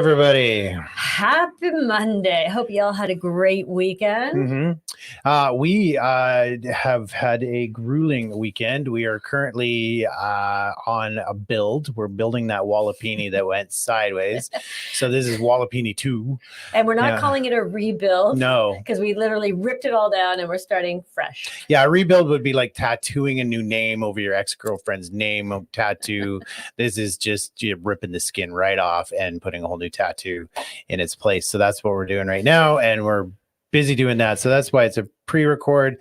everybody. Happy Monday. Hope you all had a great weekend. We have had a grueling weekend. We are currently on a build. We're building that Wallapini that went sideways. So this is Wallapini 2. And we're not calling it a rebuild. No. Because we literally ripped it all down and we're starting fresh. Yeah, a rebuild would be like tattooing a new name over your ex-girlfriend's name of tattoo. This is just ripping the skin right off and putting a whole new tattoo in its place. So that's what we're doing right now, and we're busy doing that. So that's why it's a pre-record.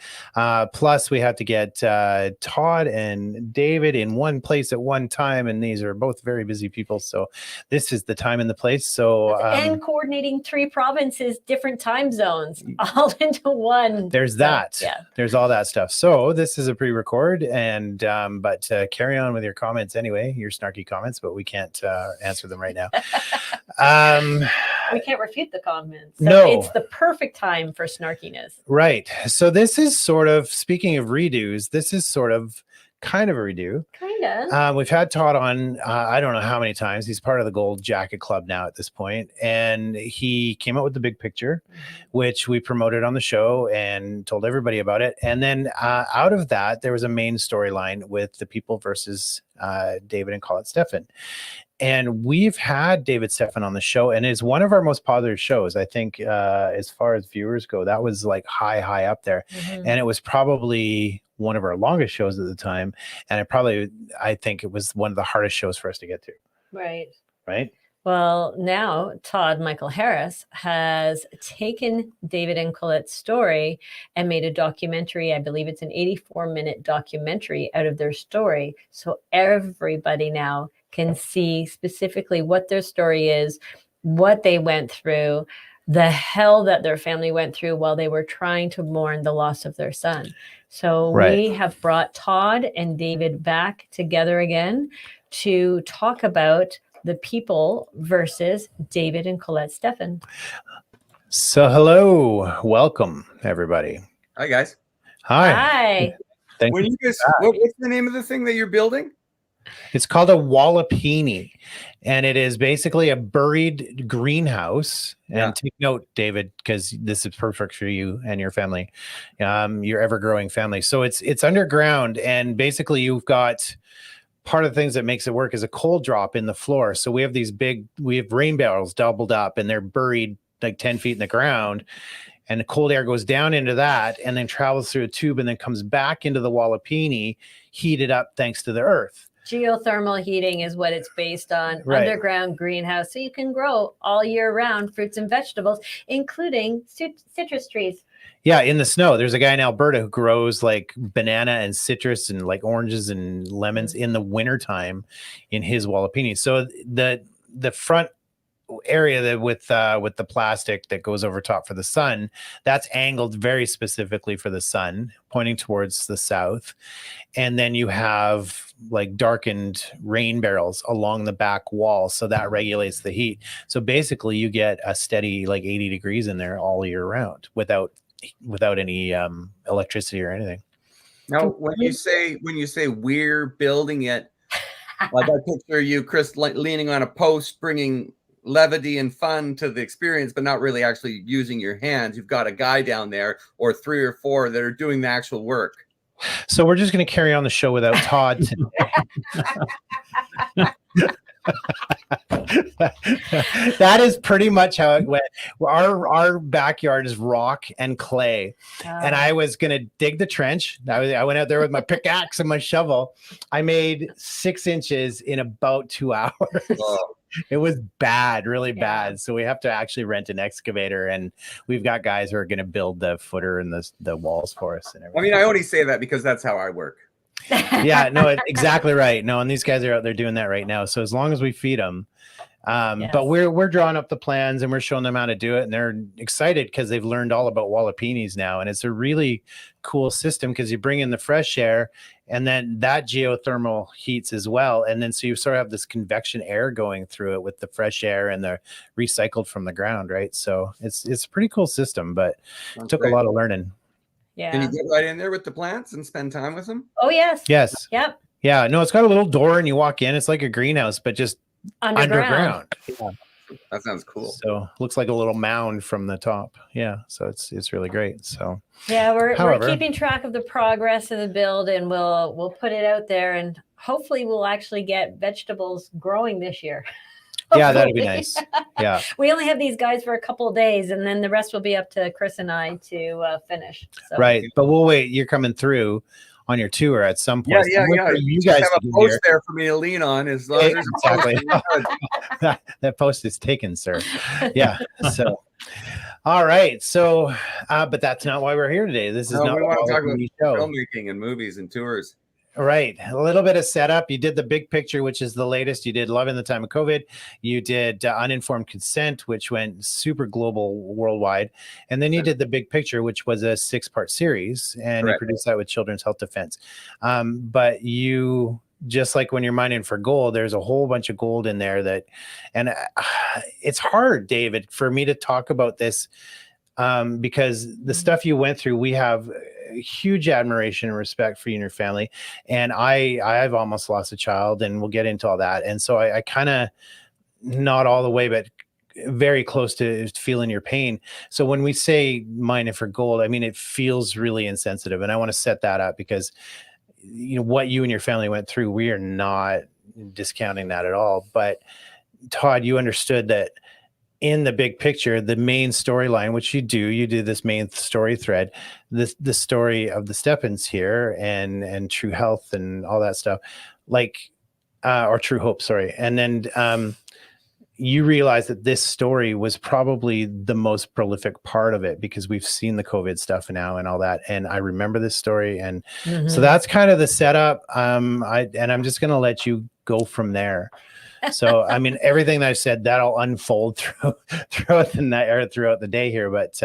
Plus we have to get Todd and David in one place at one time, and these are both very busy people, so this is the time and the place. So and coordinating 3 provinces, different time zones, all into one. There's that. Yeah, there's all that stuff. So this is a pre-record, and but carry on with your comments anyway, your snarky comments, but we can't answer them right now. We can't refute the comments. So no, it's the perfect time for snarkiness. Right. So this is sort of, speaking of redos, this is sort of kind of a redo. Kind of. We've had Todd on, I don't know how many times. He's part of the Gold Jacket Club now at this point. And he came out with the big picture, which we promoted on the show and told everybody about it. And then out of that, there was a main storyline with the people versus Davie and Collet Stephan. And we've had David Stephan on the show, and it's one of our most popular shows. I think as far as viewers go, that was like high up there. And it was probably one of our longest shows at the time. And I think it was one of the hardest shows for us to get to. Right. Right. Well, now Todd Michael Harris has taken Davie and Colet's story and made a documentary. I believe it's an 84-minute documentary out of their story. So everybody now can see specifically what their story is, what they went through, the hell that their family went through while they were trying to mourn the loss of their son. So we have brought Todd and David back together again to talk about the people versus Davie and Collet Stephan. So hello, welcome everybody. Hi guys. Hi. Thank when you guys, what's the name of the thing that you're building? It's called a Wallapini, and it is basically a buried greenhouse. And take note, David, because this is perfect for you and your family, your ever-growing family. So it's underground, and basically you've got part of the things that makes it work is a cold drop in the floor. So we have rain barrels doubled up, and they're buried like 10 feet in the ground. And the cold air goes down into that and then travels through a tube and then comes back into the Wallapini, heated up thanks to the earth. Geothermal heating is what it's based on. Underground greenhouse. So you can grow all year round fruits and vegetables, including citrus trees. Yeah, in the snow. There's a guy in Alberta who grows like banana and citrus and like oranges and lemons in the wintertime in his Wallapini. So the front area with the plastic that goes over top for the sun, that's angled very specifically for the sun, pointing towards the south. And then you have like darkened rain barrels along the back wall, so that regulates the heat. So basically you get a steady like 80 degrees in there all year round without any electricity or anything. Now when you say we're building it, like I picture you, Chris, leaning on a post, bringing levity and fun to the experience, but not really actually using your hands. You've got a guy down there or 3 or 4 that are doing the actual work. So we're just going to carry on the show without Todd today. That is pretty much how it went. Our backyard is rock and clay, and I was going to dig the trench. I went out there with my pickaxe and my shovel. I made 6 inches in about 2 hours. Oh. It was bad, really bad. So we have to actually rent an excavator, and we've got guys who are going to build the footer and the walls for us and everything. I mean, I only say that because that's how I work. Yeah, no, exactly right. No, and these guys are out there doing that right now. So as long as we feed them, but we're drawing up the plans and we're showing them how to do it, and they're excited because they've learned all about Wallapinis now, and it's a really cool system because you bring in the fresh air and then that geothermal heats as well, and then so you sort of have this convection air going through it with the fresh air and the recycled from the ground, right? So it's a pretty cool system, but it took a lot of learning. Yeah. Can you get right in there with the plants and spend time with them? Oh yes. Yes. Yep. Yeah. No, it's got a little door and you walk in. It's like a greenhouse, but just underground. Yeah. That sounds cool. So looks like a little mound from the top. Yeah. So it's really great. So yeah, we're however, keeping track of the progress of the build, and we'll put it out there, and hopefully we'll actually get vegetables growing this year. Yeah, that'd be nice. Yeah. We only have these guys for a couple of days, and then the rest will be up to Chris and I to finish. So. Right. But we'll wait. You're coming through on your tour at some point. Yeah. You guys have a post there for me to lean on. As long as exactly. That post is taken, sir. Yeah. So, all right. So, but that's not why we're here today. This is not we want to talk about show. filmmaking and movies and tours. Right. A little bit of setup. You did the big picture, which is the latest. You did Love in the Time of COVID. You did Uninformed Consent, which went super global worldwide. And then you did the big picture, which was a 6-part series. And you produced that with Children's Health Defense. But you, just like when you're mining for gold, there's a whole bunch of gold in there that, and it's hard, David, for me to talk about this because the stuff you went through, we have huge admiration and respect for you and your family. And I've almost lost a child, and we'll get into all that. And so I kind of, not all the way, but very close to feeling your pain. So when we say mining for gold, I mean, it feels really insensitive. And I want to set that up because, you know, what you and your family went through, we are not discounting that at all. But Todd, you understood that in the big picture, the main storyline, which you do this main story thread, the story of the Stephans here and True Health and all that stuff, like, or True Hope, sorry. And then you realize that this story was probably the most prolific part of it because we've seen the COVID stuff now and all that. And I remember this story. And so that's kind of the setup. I'm just going to let you go from there. So, I mean, everything that I said, that'll unfold throughout the night or throughout the day here. But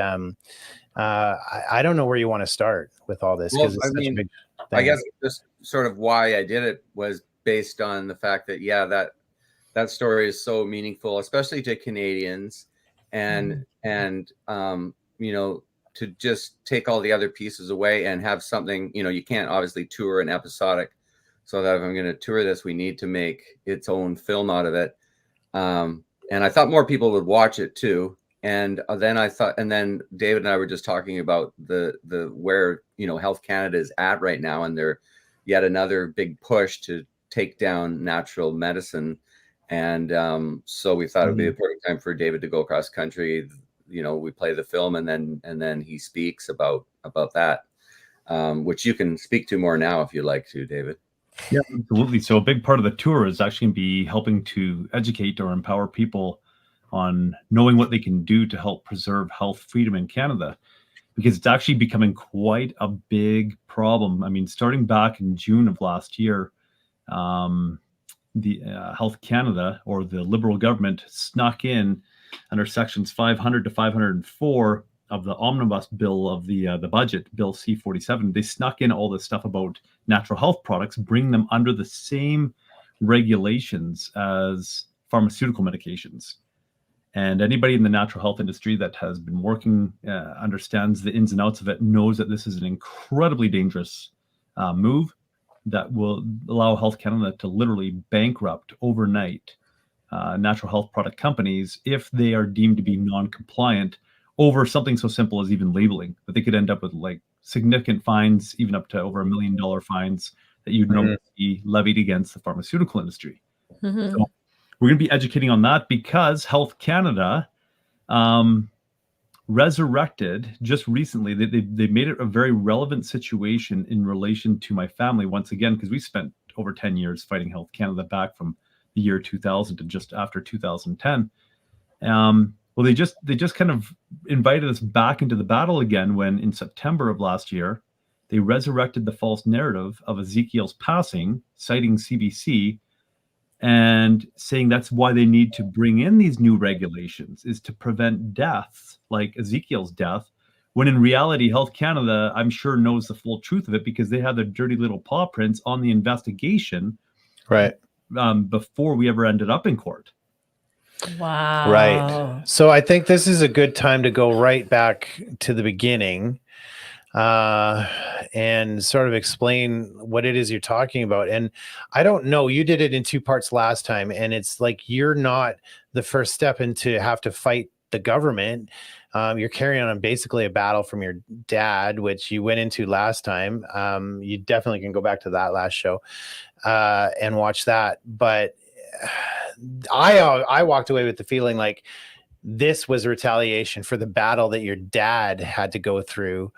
I don't know where you want to start with all this because it's such a big thing. I guess just sort of why I did it was based on the fact that, that story is so meaningful, especially to Canadians, and you know, to just take all the other pieces away and have something, you know, you can't obviously tour an episodic. So that if I'm going to tour this, we need to make its own film out of it. And I thought more people would watch it too. And then David and I were just talking about the where, you know, Health Canada is at right now. And they're yet another big push to take down natural medicine. And so we thought it'd be a perfect time for David to go across country. You know, we play the film and then he speaks about that, which you can speak to more now if you'd like to, David. Yeah, absolutely. So a big part of the tour is actually going to be helping to educate or empower people on knowing what they can do to help preserve health freedom in Canada, because it's actually becoming quite a big problem. I mean, starting back in June of last year, the Health Canada, or the Liberal government, snuck in under sections 500 to 504 of the omnibus bill of the budget, Bill C-47. They snuck in all this stuff about natural health products, bring them under the same regulations as pharmaceutical medications. And anybody in the natural health industry that has been working, understands the ins and outs of it, knows that this is an incredibly dangerous move that will allow Health Canada to literally bankrupt overnight natural health product companies if they are deemed to be non-compliant over something so simple as even labeling, that they could end up with like significant fines, even up to over $1 million fines that you'd normally be levied against the pharmaceutical industry. So we're going to be educating on that because Health Canada resurrected just recently. They made it a very relevant situation in relation to my family once again, because we spent over 10 years fighting Health Canada back from the year 2000 to just after 2010. Well, they just kind of invited us back into the battle again when in September of last year, they resurrected the false narrative of Ezekiel's passing, citing CBC, and saying that's why they need to bring in these new regulations, is to prevent deaths like Ezekiel's death, when in reality, Health Canada, I'm sure, knows the full truth of it because they had their dirty little paw prints on the investigation before we ever ended up in court. Wow. Right. So I think this is a good time to go right back to the beginning. and sort of explain what it is you're talking about. And I don't know, you did it in 2 parts last time, and it's like you're not the first step into have to fight the government. You're carrying on basically a battle from your dad, which you went into last time. You definitely can go back to that last show and watch that. But I walked away with the feeling like this was retaliation for the battle that your dad had to go through,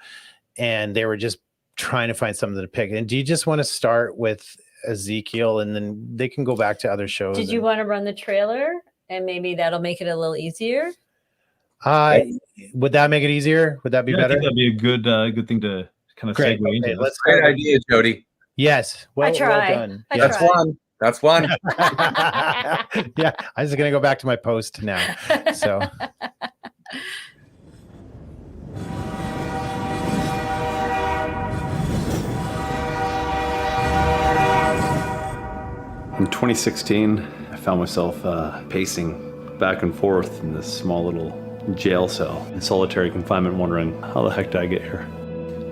and they were just trying to find something to pick. And do you just want to start with Ezekiel, and then they can go back to other shows? Did you want to run the trailer, and maybe that'll make it a little easier? Would that make it easier? Would that be I better? think that'd be a good thing to kind of Great. segue into. Okay, this. let's Great idea, Jody. Yes. Well, I try. well done. I Yeah. That's tried. one. That's one. Yeah, I'm just gonna go back to my post now. So in 2016, I found myself pacing back and forth in this small little jail cell in solitary confinement, wondering how the heck did I get here?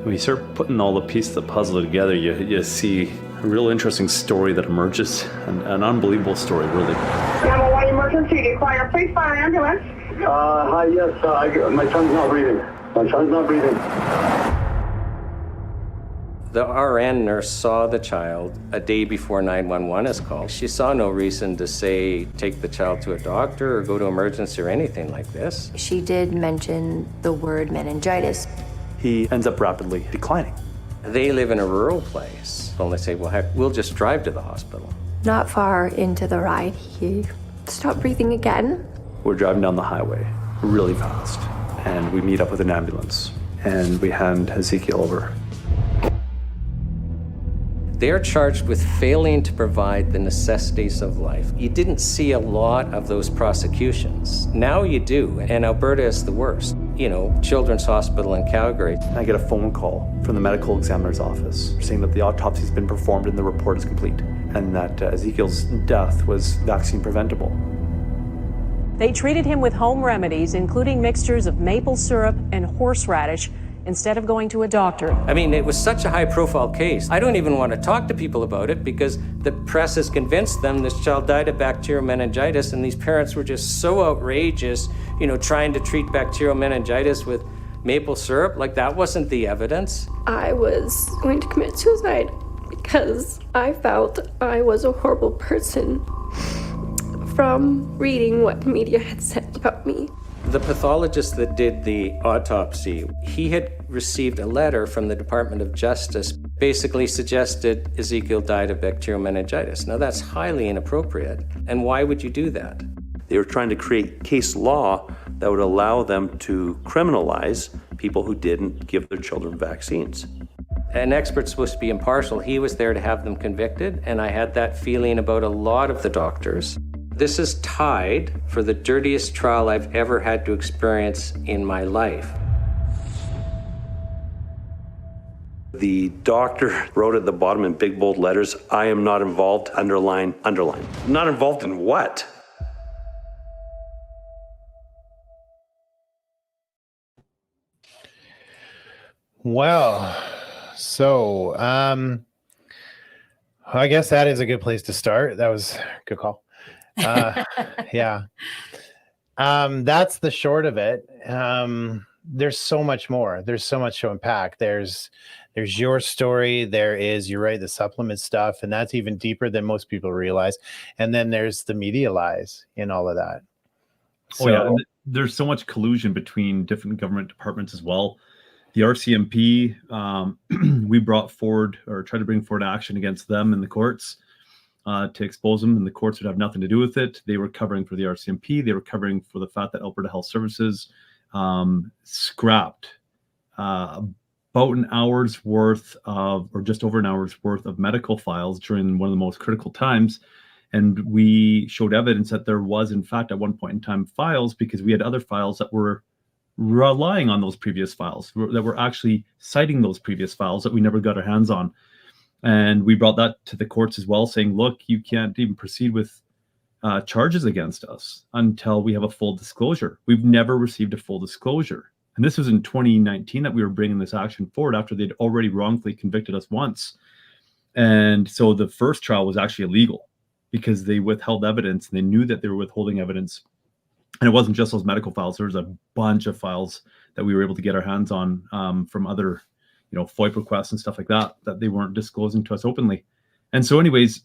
When you start putting all the pieces of the puzzle together, you see a real interesting story that emerges, an unbelievable story, really. 911 emergency, require please fire ambulance. Hi, yes, my son's not breathing. My son's not breathing. The RN nurse saw the child a day before 911 is called. She saw no reason to say, take the child to a doctor or go to emergency or anything like this. She did mention the word meningitis. He ends up rapidly declining. They live in a rural place. Well, they say, well, heck, we'll just drive to the hospital. Not far into the ride, he stopped breathing again. We're driving down the highway really fast, and we meet up with an ambulance, and we hand Ezekiel over. They're charged with failing to provide the necessities of life. You didn't see a lot of those prosecutions. Now you do, and Alberta is the worst. You know, Children's Hospital in Calgary. I get a phone call from the medical examiner's office saying that the autopsy's been performed and the report is complete, and that Ezekiel's death was vaccine preventable. They treated him with home remedies, including mixtures of maple syrup and horseradish, instead of going to a doctor. I mean, it was such a high-profile case. I don't even want to talk to people about it because the press has convinced them this child died of bacterial meningitis, and these parents were just so outrageous, you know, trying to treat bacterial meningitis with maple syrup. Like, that wasn't the evidence. I was going to commit suicide because I felt I was a horrible person from reading what the media had said about me. The pathologist that did the autopsy, he had received a letter from the Department of Justice, basically suggested Ezekiel died of bacterial meningitis. Now that's highly inappropriate. And why would you do that? They were trying to create case law that would allow them to criminalize people who didn't give their children vaccines. An expert's supposed to be impartial. He was there to have them convicted, and I had that feeling about a lot of the doctors. This is tied for the dirtiest trial I've ever had to experience in my life. The doctor wrote at the bottom in big bold letters, "I am not involved, underline, underline." Not involved in what? well, so I guess that is a good place to start. That was a good call. Yeah. That's the short of it. There's so much more. There's so much to unpack. There's your story. There is, you're right, the supplement stuff, and that's even deeper than most people realize. And then there's the media lies in all of that. Oh yeah, and there's so much collusion between different government departments as well. The RCMP, we brought forward or tried to bring forward action against them in the courts. To expose them, and the courts would have nothing to do with it. They were covering for the RCMP. They were covering for the fact that Alberta Health Services scrapped about an hour's worth of, or just over an hour's worth of medical files during one of the most critical times. And we showed evidence that there was, in fact, at one point in time, files, because we had other files that were relying on those previous files, that were actually citing those previous files that we never got our hands on. And we brought that to the courts as well, saying, look, you can't even proceed with charges against us until we have a full disclosure. We've never received a full disclosure And this was in 2019 that we were bringing this action forward after they'd already wrongfully convicted us once. And so the first trial was actually illegal because they withheld evidence, and they knew that they were withholding evidence. And it wasn't just those medical files. There was a bunch of files that we were able to get our hands on from other, FOIP requests and stuff like that they weren't disclosing to us openly. And so anyways,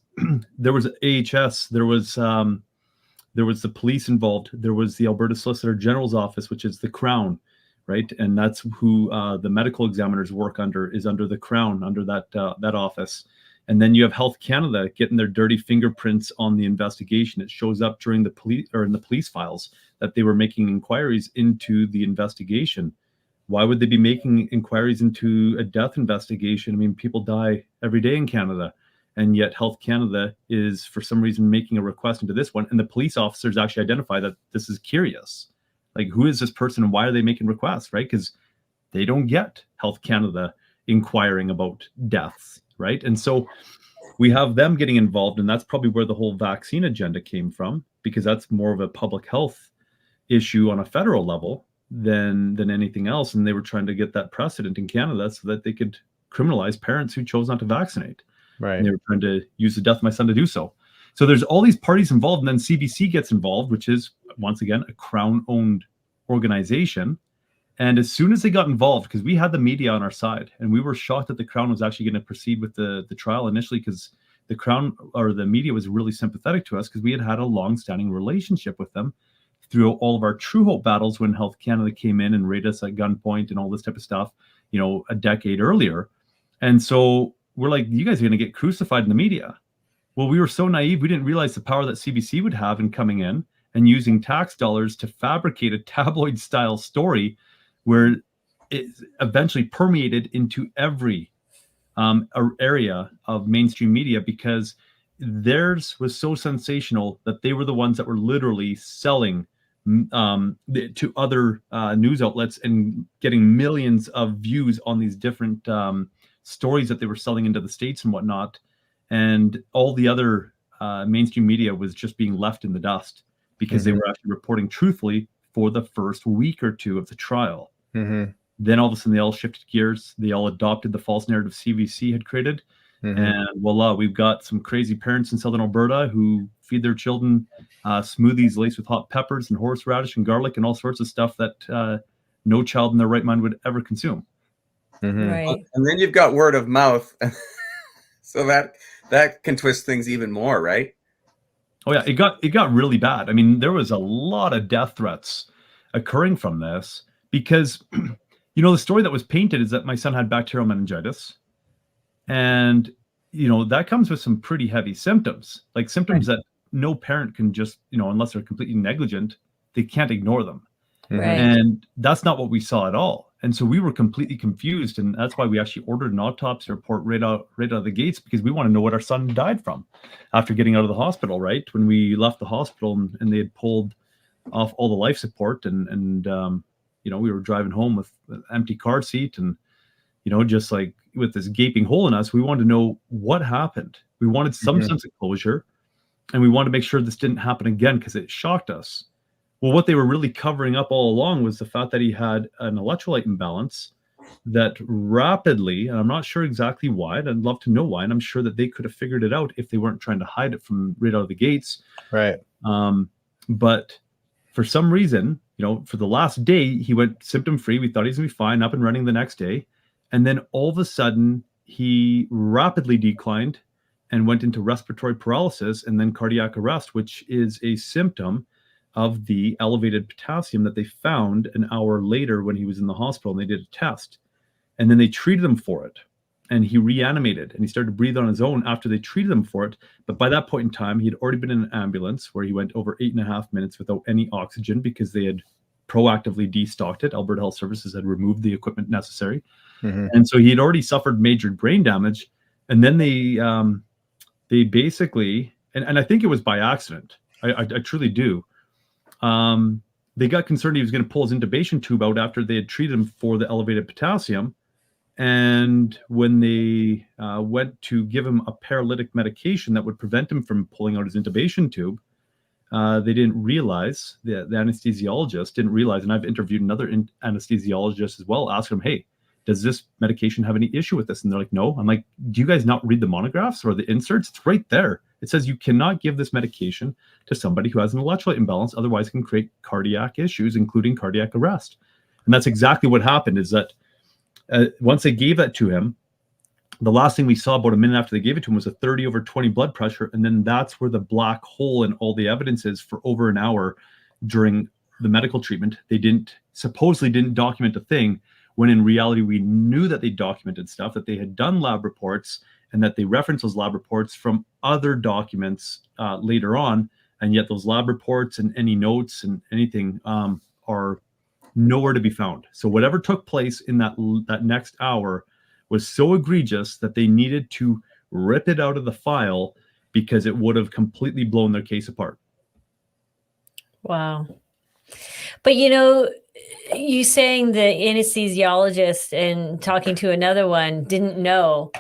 there was AHS, there was the police involved, there was the Alberta Solicitor General's Office, which is the Crown, right? And that's who the medical examiners work under, is under the Crown, under that office. And then you have Health Canada getting their dirty fingerprints on the investigation. It shows up during the police, or in the police files, that they were making inquiries into the investigation. Why would they be making inquiries into a death investigation? I mean, people die every day in Canada, and yet Health Canada is for some reason making a request into this one. And the police officers actually identify that this is curious. Like, who is this person and why are they making requests, right? Because they don't get Health Canada inquiring about deaths. Right. And so we have them getting involved, and that's probably where the whole vaccine agenda came from, because that's more of a public health issue on a federal level than anything else. And they were trying to get that precedent in Canada so that they could criminalize parents who chose not to vaccinate. Right. And they were trying to use the death of my son to do so. So there's all these parties involved, and then CBC gets involved, which is, once again, a Crown-owned organization. And as soon as they got involved, because we had the media on our side, and we were shocked that the Crown was actually going to proceed with the trial initially, because the Crown, or the media, was really sympathetic to us because we had a long-standing relationship with them through all of our True Hope battles when Health Canada came in and raided us at gunpoint and all this type of stuff, a decade earlier. And so we're like, you guys are going to get crucified in the media. Well, we were so naive, we didn't realize the power that CBC would have in coming in and using tax dollars to fabricate a tabloid-style story where it eventually permeated into every area of mainstream media, because theirs was so sensational that they were the ones that were literally selling to other news outlets and getting millions of views on these different stories that they were selling into the States and whatnot. And all the other mainstream media was just being left in the dust because they were actually reporting truthfully for the first week or two of the trial. Then all of a sudden they all shifted gears. They all adopted the false narrative CBC had created. And voila, we've got some crazy parents in Southern Alberta who feed their children smoothies laced with hot peppers and horseradish and garlic and all sorts of stuff that no child in their right mind would ever consume. Right. And then you've got word of mouth. So that can twist things even more, right? Oh yeah, it got really bad. I mean, there was a lot of death threats occurring from this because, the story that was painted is that my son had bacterial meningitis, and that comes with some pretty heavy symptoms, like symptoms that no parent can just, unless they're completely negligent, they can't ignore them. Right. And that's not what we saw at all. And so we were completely confused, and that's why we actually ordered an autopsy report right out of the gates, because we want to know what our son died from after getting out of the hospital. Right when we left the hospital, and they had pulled off all the life support, and we were driving home with an empty car seat, and just like with this gaping hole in us, we wanted to know what happened. We wanted some sense of closure, and we wanted to make sure this didn't happen again because it shocked us. Well, what they were really covering up all along was the fact that he had an electrolyte imbalance that rapidly, and I'm not sure exactly why, and I'd love to know why, and I'm sure that they could have figured it out if they weren't trying to hide it from right out of the gates. Right. But for some reason, for the last day, he went symptom-free. We thought he was going to be fine, up and running the next day. And then all of a sudden, he rapidly declined and went into respiratory paralysis and then cardiac arrest, which is a symptom of the elevated potassium that they found an hour later when he was in the hospital, and they did a test. And then they treated him for it, and he reanimated, and he started to breathe on his own after they treated him for it. But by that point in time, he had already been in an ambulance where he went over 8.5 minutes without any oxygen because they had proactively destocked it. Alberta Health Services had removed the equipment necessary. And so he had already suffered major brain damage. And then they basically, and I think it was by accident, I truly do, they got concerned he was going to pull his intubation tube out after they had treated him for the elevated potassium. And when they went to give him a paralytic medication that would prevent him from pulling out his intubation tube, they didn't realize, the anesthesiologist didn't realize, and I've interviewed another anesthesiologist as well, ask them, hey, does this medication have any issue with this? And they're like, no. I'm like, do you guys not read the monographs or the inserts? It's right there. It says you cannot give this medication to somebody who has an electrolyte imbalance, otherwise it can create cardiac issues, including cardiac arrest. And that's exactly what happened, is that once they gave that to him, the last thing we saw about a minute after they gave it to him was a 30/20 blood pressure. And then that's where the black hole in all the evidence is for over an hour during the medical treatment. They supposedly didn't document a thing, when in reality, we knew that they documented stuff, that they had done lab reports, and that they referenced those lab reports from other documents later on. And yet those lab reports and any notes and anything are nowhere to be found. So whatever took place in that next hour was so egregious that they needed to rip it out of the file, because it would have completely blown their case apart. Wow. But you saying the anesthesiologist and talking to another one didn't know,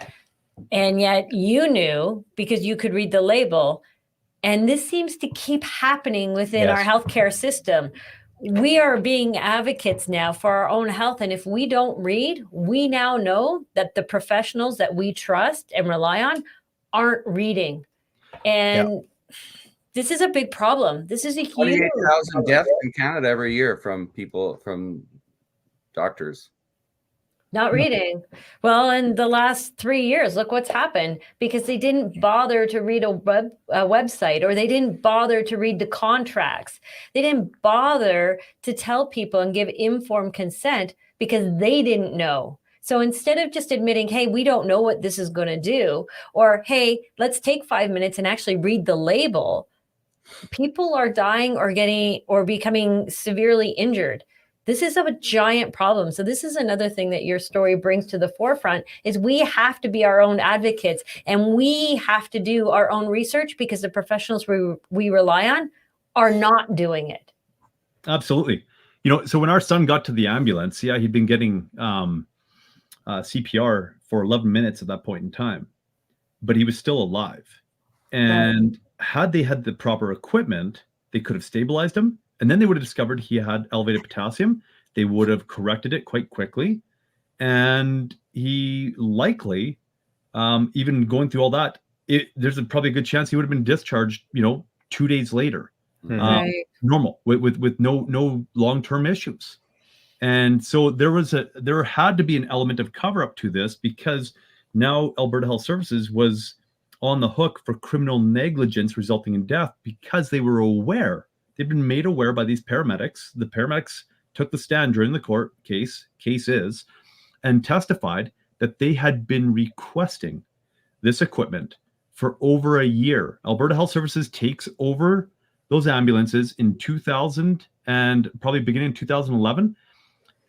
and yet you knew because you could read the label. And this seems to keep happening within our healthcare system. We are being advocates now for our own health. And if we don't read, we now know that the professionals that we trust and rely on aren't reading. And this is a big problem. This is a huge 28,000 deaths in Canada every year from doctors. Not reading. Well, in the last 3 years, look what's happened, because they didn't bother to read a website, or they didn't bother to read the contracts. They didn't bother to tell people and give informed consent because they didn't know. So instead of just admitting, hey, we don't know what this is going to do, or hey, let's take 5 minutes and actually read the label, people are dying or becoming severely injured. This is a giant problem. So this is another thing that your story brings to the forefront, is we have to be our own advocates, and we have to do our own research, because the professionals we rely on are not doing it. Absolutely. So when our son got to the ambulance, he'd been getting CPR for 11 minutes at that point in time, but he was still alive. And had they had the proper equipment, they could have stabilized him. And then they would have discovered he had elevated potassium. They would have corrected it quite quickly. And he likely, even going through all that, there's probably a good chance he would have been discharged, 2 days later. Normal, with no long-term issues. And so there had to be an element of cover-up to this, because now Alberta Health Services was on the hook for criminal negligence resulting in death, because they were aware. They've been made aware by these paramedics. The paramedics took the stand during the court cases and testified that they had been requesting this equipment for over a year. Alberta Health Services takes over those ambulances in 2000 and probably beginning in 2011.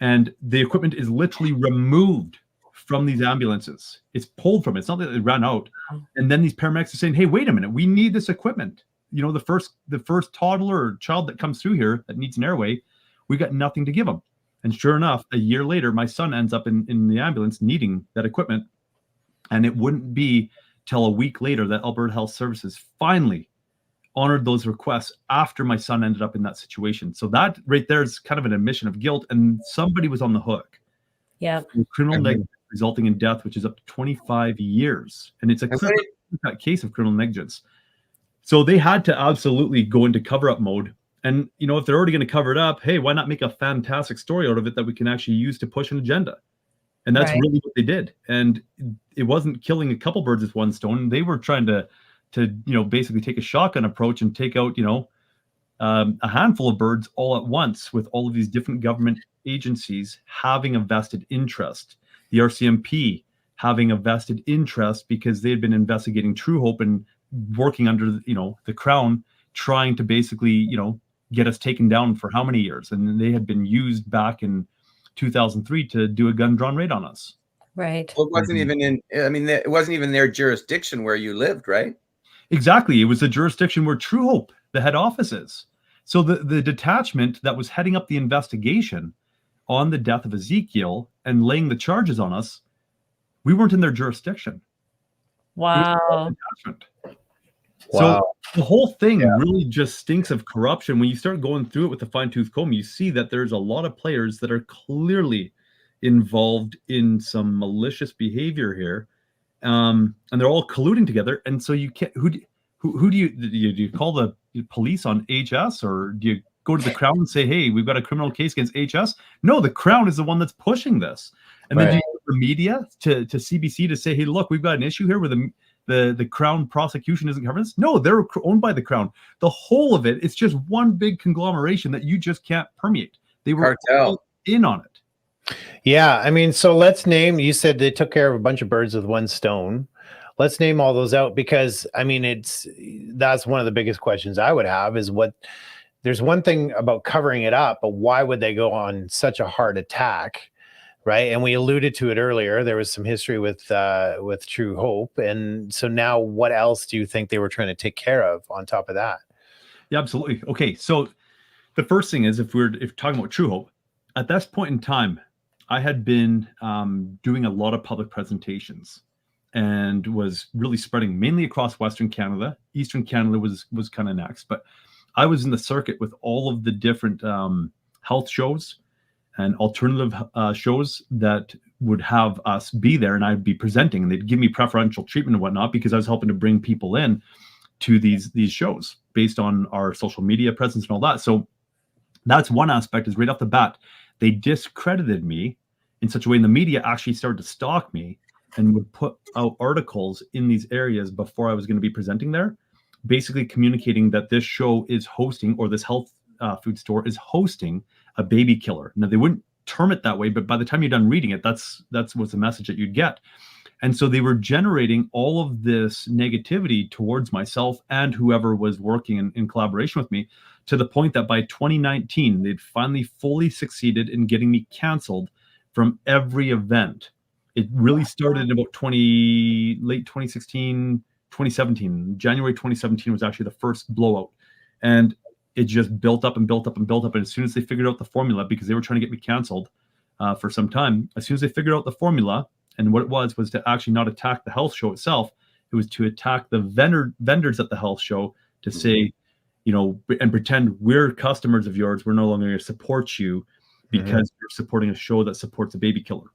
And the equipment is literally removed from these ambulances. It's pulled from it. It's not that they ran out. And then these paramedics are saying, hey, wait a minute, we need this equipment. The first toddler or child that comes through here that needs an airway, we got nothing to give them. And sure enough, a year later, my son ends up in the ambulance needing that equipment. And it wouldn't be till a week later that Alberta Health Services finally honored those requests, after my son ended up in that situation. So that right there is kind of an admission of guilt, and somebody was on the hook. Yeah. Criminal negligence resulting in death, which is up to 25 years. And it's a clear case of criminal negligence. So they had to absolutely go into cover-up mode. And, if they're already going to cover it up, hey, why not make a fantastic story out of it that we can actually use to push an agenda? And that's really what they did. And it wasn't killing a couple birds with one stone. They were trying to basically take a shotgun approach and take out, a handful of birds all at once, with all of these different government agencies having a vested interest. The RCMP having a vested interest because they had been investigating True Hope and working under, the Crown, trying to basically, get us taken down for how many years? And they had been used back in 2003 to do a gun-drawn raid on us. Right. Well, it wasn't it wasn't even their jurisdiction where you lived, right? Exactly. It was the jurisdiction where True Hope, the head office, is. So the detachment that was heading up the investigation on the death of Ezekiel and laying the charges on us, we weren't in their jurisdiction. Wow. Wow. So the whole thing Yeah. really just stinks of corruption. When you start going through it with a fine-tooth comb, you see that there's a lot of players that are clearly involved in some malicious behavior here, and they're all colluding together. And so you can't. Who do you call the police on HS, or do you go to the Crown and say, "Hey, we've got a criminal case against HS"? No, the Crown is the one that's pushing this, and then do you go to the media to CBC to say, "Hey, look, we've got an issue here with the Crown prosecution isn't covering this." No, they're owned by the Crown. The whole of it, it's just one big conglomeration that you just can't permeate. They were all in on it. Yeah, I mean, so let's name. You said they took care of a bunch of birds with one stone. Let's name all those out, because I mean, that's one of the biggest questions I would have is what. There's one thing about covering it up, but why would they go on such a hard attack? Right. And we alluded to it earlier. There was some history with True Hope. And so now what else do you think they were trying to take care of on top of that? Yeah, absolutely. Okay. So the first thing is, if talking about True Hope, at this point in time, I had been doing a lot of public presentations and was really spreading mainly across Western Canada. Eastern Canada was kind of next, but I was in the circuit with all of the different health shows and alternative shows that would have us be there, and I'd be presenting, and they'd give me preferential treatment and whatnot because I was helping to bring people in to these shows based on our social media presence and all that. So that's one aspect, is right off the bat, they discredited me in such a way, and the media actually started to stalk me and would put out articles in these areas before I was going to be presenting there, basically communicating that this show is hosting, or this health food store is hosting, a baby killer. Now, they wouldn't term it that way, but by the time you're done reading it, that's what's the message that you'd get. And so they were generating all of this negativity towards myself and whoever was working in collaboration with me, to the point that by 2019, they'd finally fully succeeded in getting me canceled from every event. It really started in about late 2016, 2017. January 2017 was actually the first blowout. And it just built up and built up and built up. And as soon as they figured out the formula, because they were trying to get me canceled for some time, as soon as they figured out the formula, and what it was to actually not attack the health show itself, it was to attack the vendors at the health show to say, and pretend we're customers of yours. We're no longer going to support you because you're supporting a show that supports a baby killer.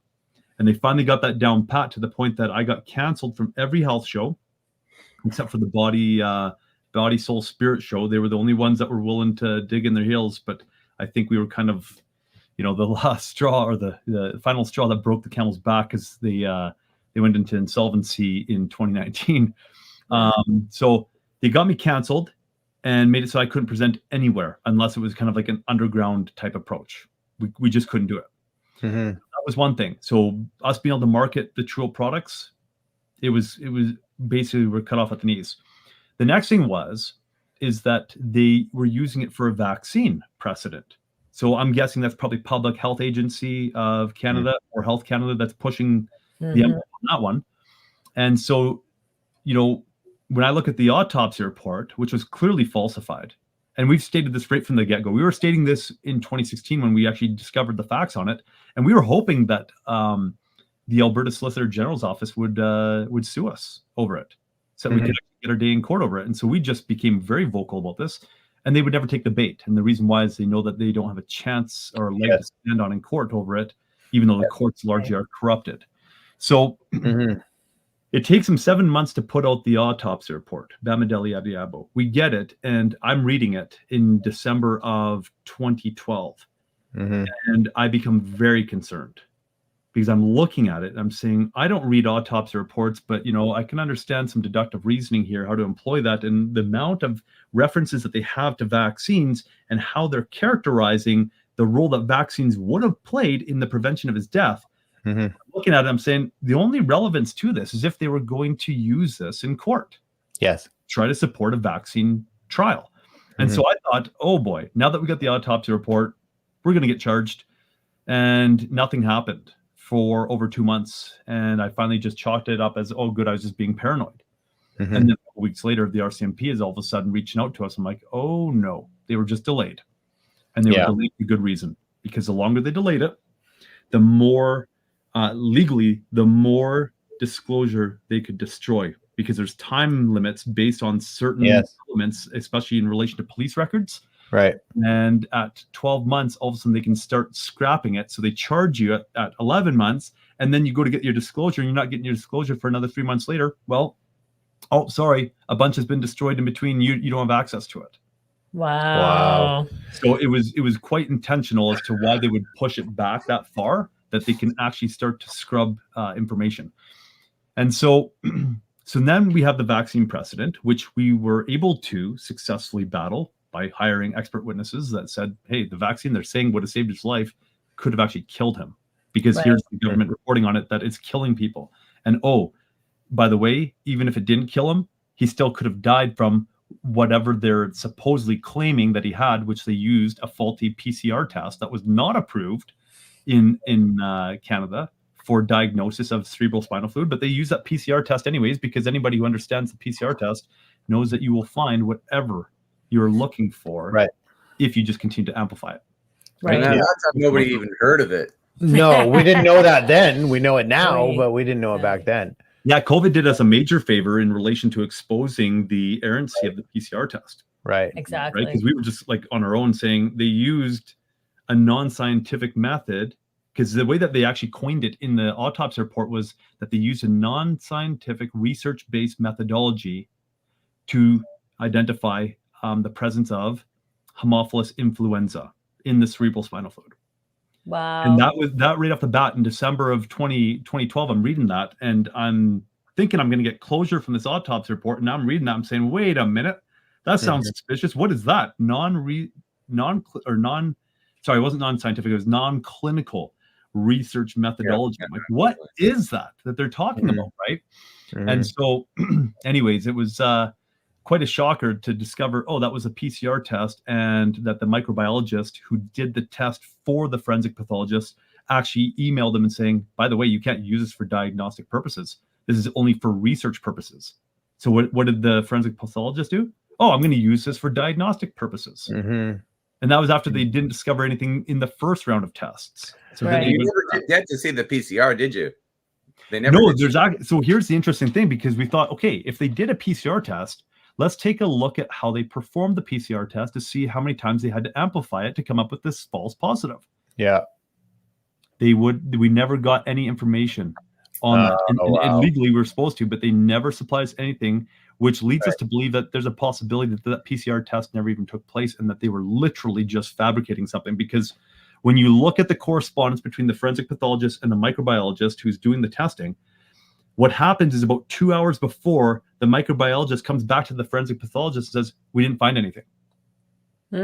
And they finally got that down pat, to the point that I got canceled from every health show except for the body, soul, spirit show. They were the only ones that were willing to dig in their heels. But I think we were kind of, the last straw, or the final straw that broke the camel's back, because they went into insolvency in 2019. So they got me canceled and made it so I couldn't present anywhere unless it was kind of like an underground type approach. We just couldn't do it. That was one thing. So us being able to market the True Hope products, it was basically, we're cut off at the knees. The next thing is that they were using it for a vaccine precedent. So I'm guessing that's probably Public Health Agency of Canada or Health Canada that's pushing the envelope on that one. And so, when I look at the autopsy report, which was clearly falsified, and we've stated this right from the get-go. We were stating this in 2016 when we actually discovered the facts on it, and we were hoping that the Alberta Solicitor General's office would sue us over it, so that we could get our day in court over it. And so we just became very vocal about this, and they would never take the bait. And the reason why is they know that they don't have a chance or a leg to stand on in court over it, even though the courts largely are corrupted. So it takes them 7 months to put out the autopsy report. Bamidele Adiabo. We get it, and I'm reading it in December of 2012. And I become very concerned, because I'm looking at it and I'm saying, I don't read autopsy reports, but I can understand some deductive reasoning here, how to employ that, and the amount of references that they have to vaccines and how they're characterizing the role that vaccines would have played in the prevention of his death. Looking at it, I'm saying the only relevance to this is if they were going to use this in court. Yes. Try to support a vaccine trial. And so I thought, oh boy, now that we got the autopsy report, we're going to get charged. And nothing happened for over 2 months. And I finally just chalked it up as, oh good, I was just being paranoid. And then a couple weeks later, the RCMP is all of a sudden reaching out to us. I'm like, oh no, they were just delayed. And they were delayed for good reason, because the longer they delayed it, the more legally, the more disclosure they could destroy because there's time limits based on certain elements, especially in relation to police records. Right. And at 12 months, all of a sudden they can start scrapping it. So they charge you at 11 months, and then you go to get your disclosure, and you're not getting your disclosure for another 3 months later. Well, oh, sorry, a bunch has been destroyed in between. You don't have access to it. Wow. So it was quite intentional as to why they would push it back that far, that they can actually start to scrub information. And so then we have the vaccine precedent, which we were able to successfully battle by hiring expert witnesses that said, hey, the vaccine they're saying would have saved his life could have actually killed him, because here's the government reporting on it that it's killing people. And oh, by the way, even if it didn't kill him, he still could have died from whatever they're supposedly claiming that he had, which they used a faulty PCR test that was not approved in Canada for diagnosis of cerebral spinal fluid, but they use that PCR test anyways, because anybody who understands the PCR test knows that you will find whatever you're looking for if you just continue to amplify it. Right. And that's how nobody even heard of it. No, we didn't know that then. We know it now, but we didn't know it back then. Yeah, COVID did us a major favor in relation to exposing the errancy of the PCR test. Right. Exactly. Right, because we were just like on our own saying they used a non-scientific method, because the way that they actually coined it in the autopsy report was that they used a non-scientific research-based methodology to identify the presence of Haemophilus influenza in the cerebral spinal fluid. Wow. And that right off the bat in December of 2012, I'm reading that and I'm thinking I'm going to get closure from this autopsy report. And now I'm reading that. I'm saying, wait a minute, that sounds suspicious. What is that? It wasn't non-scientific. It was non-clinical research methodology. I'm like, what is that they're talking about, right? And so anyways, it was quite a shocker to discover, oh, that was a PCR test, and that the microbiologist who did the test for the forensic pathologist actually emailed them and saying, by the way, you can't use this for diagnostic purposes. This is only for research purposes. So what did the forensic pathologist do? Oh, I'm going to use this for diagnostic purposes. And that was after they didn't discover anything in the first round of tests. So then You never did get to see the PCR, did you? They never. No, so here's the interesting thing, because we thought, okay, if they did a PCR test, let's take a look at how they performed the PCR test to see how many times they had to amplify it to come up with this false positive. Yeah. We never got any information on that. And legally we were supposed to, but they never supplied us anything, which leads us to believe that there's a possibility that that PCR test never even took place and that they were literally just fabricating something. Because when you look at the correspondence between the forensic pathologist and the microbiologist who's doing the testing, what happens is about 2 hours before, the microbiologist comes back to the forensic pathologist and says, we didn't find anything. We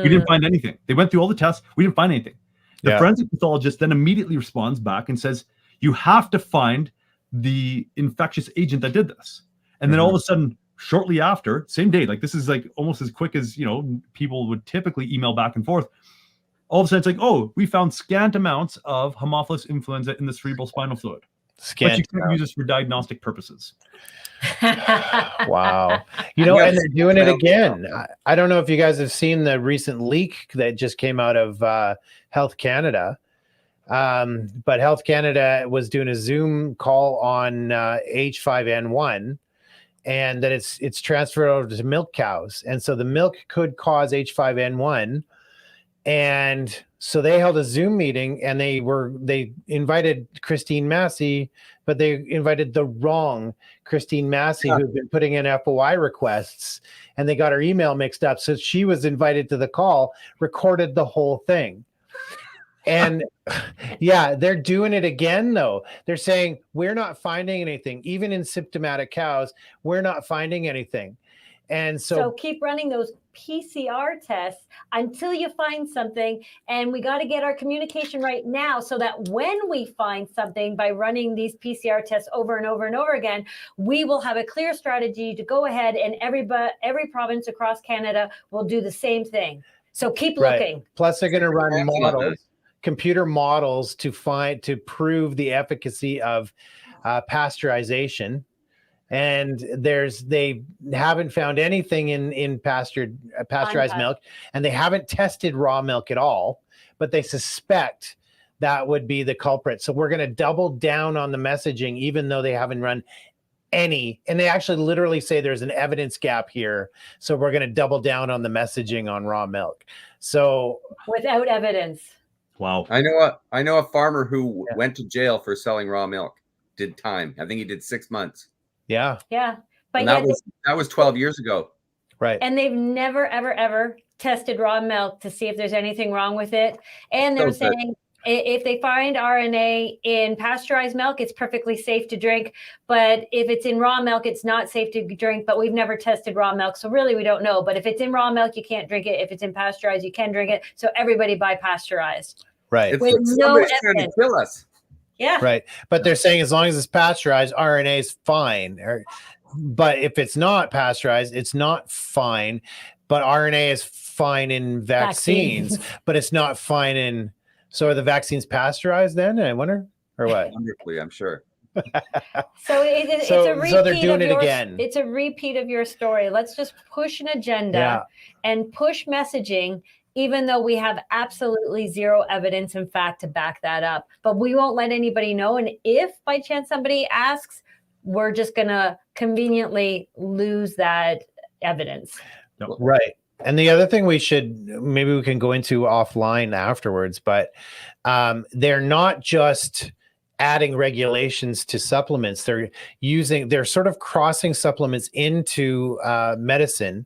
didn't find anything. They went through all the tests. We didn't find anything. The forensic pathologist then immediately responds back and says, you have to find the infectious agent that did this. And then all of a sudden, shortly after, same day, like this is like almost as quick as, people would typically email back and forth. All of a sudden it's like, oh, we found scant amounts of Haemophilus influenza in the cerebral spinal fluid. But you can't use this for diagnostic purposes. Wow. And they're doing it again. I don't know if you guys have seen the recent leak that just came out of Health Canada. But Health Canada was doing a Zoom call on H5N1, and that it's transferred over to milk cows. And so the milk could cause H5N1. And so they held a Zoom meeting, and they invited Christine Massey, but they invited the wrong Christine Massey, who'd been putting in FOI requests, and they got her email mixed up. So she was invited to the call, recorded the whole thing. And they're doing it again, though. They're saying, we're not finding anything. Even in symptomatic cows, we're not finding anything. And so keep running those PCR tests until you find something. And we got to get our communication right now so that when we find something by running these PCR tests over and over and over again, we will have a clear strategy to go ahead, and every province across Canada will do the same thing. So keep looking. Plus, they're going to run computer models to prove the efficacy of pasteurization. And they haven't found anything in pasteurized milk, and they haven't tested raw milk at all, but they suspect that would be the culprit. So we're going to double down on the messaging, even though they haven't run any, and they actually literally say there's an evidence gap here, so we're going to double down on the messaging on raw milk. So without evidence. Wow. I know a farmer who went to jail for selling raw milk, did time. I think he did 6 months. Yeah. But and that was 12 years ago. Right. And they've never, ever, ever tested raw milk to see if there's anything wrong with it. And they're saying if they find RNA in pasteurized milk, it's perfectly safe to drink. But if it's in raw milk, it's not safe to drink. But we've never tested raw milk. So really, we don't know. But if it's in raw milk, you can't drink it. If it's in pasteurized, you can drink it. So everybody buy pasteurized. Right. It's like somebody's trying to kill us. Yeah. Right. But they're saying as long as it's pasteurized, RNA is fine. But if it's not pasteurized, it's not fine. But RNA is fine in vaccines. But it's not fine in. So are the vaccines pasteurized then? I wonder, or what? Wonderfully, I'm sure. So it's a repeat so they're doing of it again. It's a repeat of your story. Let's just push an agenda and push messaging, even though we have absolutely zero evidence and fact to back that up. But we won't let anybody know. And if by chance somebody asks, we're just going to conveniently lose that evidence. Right. And the other thing we can go into offline afterwards, but they're not just adding regulations to supplements. They're sort of crossing supplements into medicine,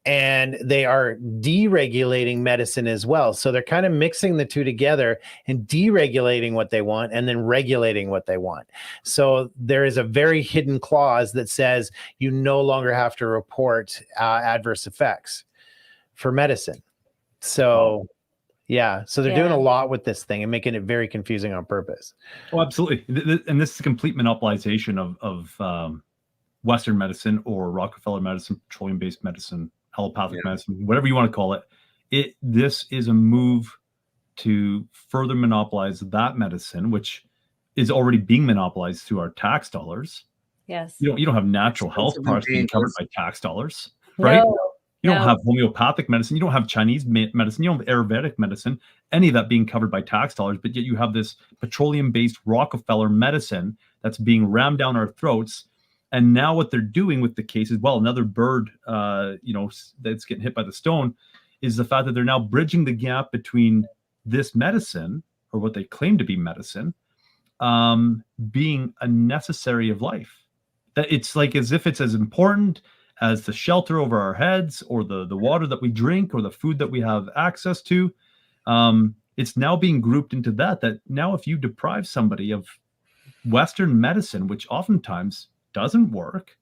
and they are deregulating medicine as well. So they're kind of mixing the two together and deregulating what they want and then regulating what they want. So there is a very hidden clause that says you no longer have to report adverse effects for medicine. So so they're doing a lot with this thing and making it very confusing on purpose. Oh, absolutely. And this is a complete monopolization of Western medicine, or Rockefeller medicine, petroleum-based medicine, allopathic medicine, whatever you want to call it. This is a move to further monopolize that medicine, which is already being monopolized through our tax dollars. Yes. You don't have natural health products being covered by tax dollars, right? No. You don't have homeopathic medicine. You don't have Chinese medicine. You don't have Ayurvedic medicine, any of that being covered by tax dollars. But yet you have this petroleum-based Rockefeller medicine that's being rammed down our throats. And now what they're doing with the case is, well, another bird, that's getting hit by the stone, is the fact that they're now bridging the gap between this medicine, or what they claim to be medicine, being a necessary of life. That it's like as if it's as important as the shelter over our heads, or the water that we drink, or the food that we have access to. It's now being grouped into that now if you deprive somebody of Western medicine, which oftentimes doesn't work,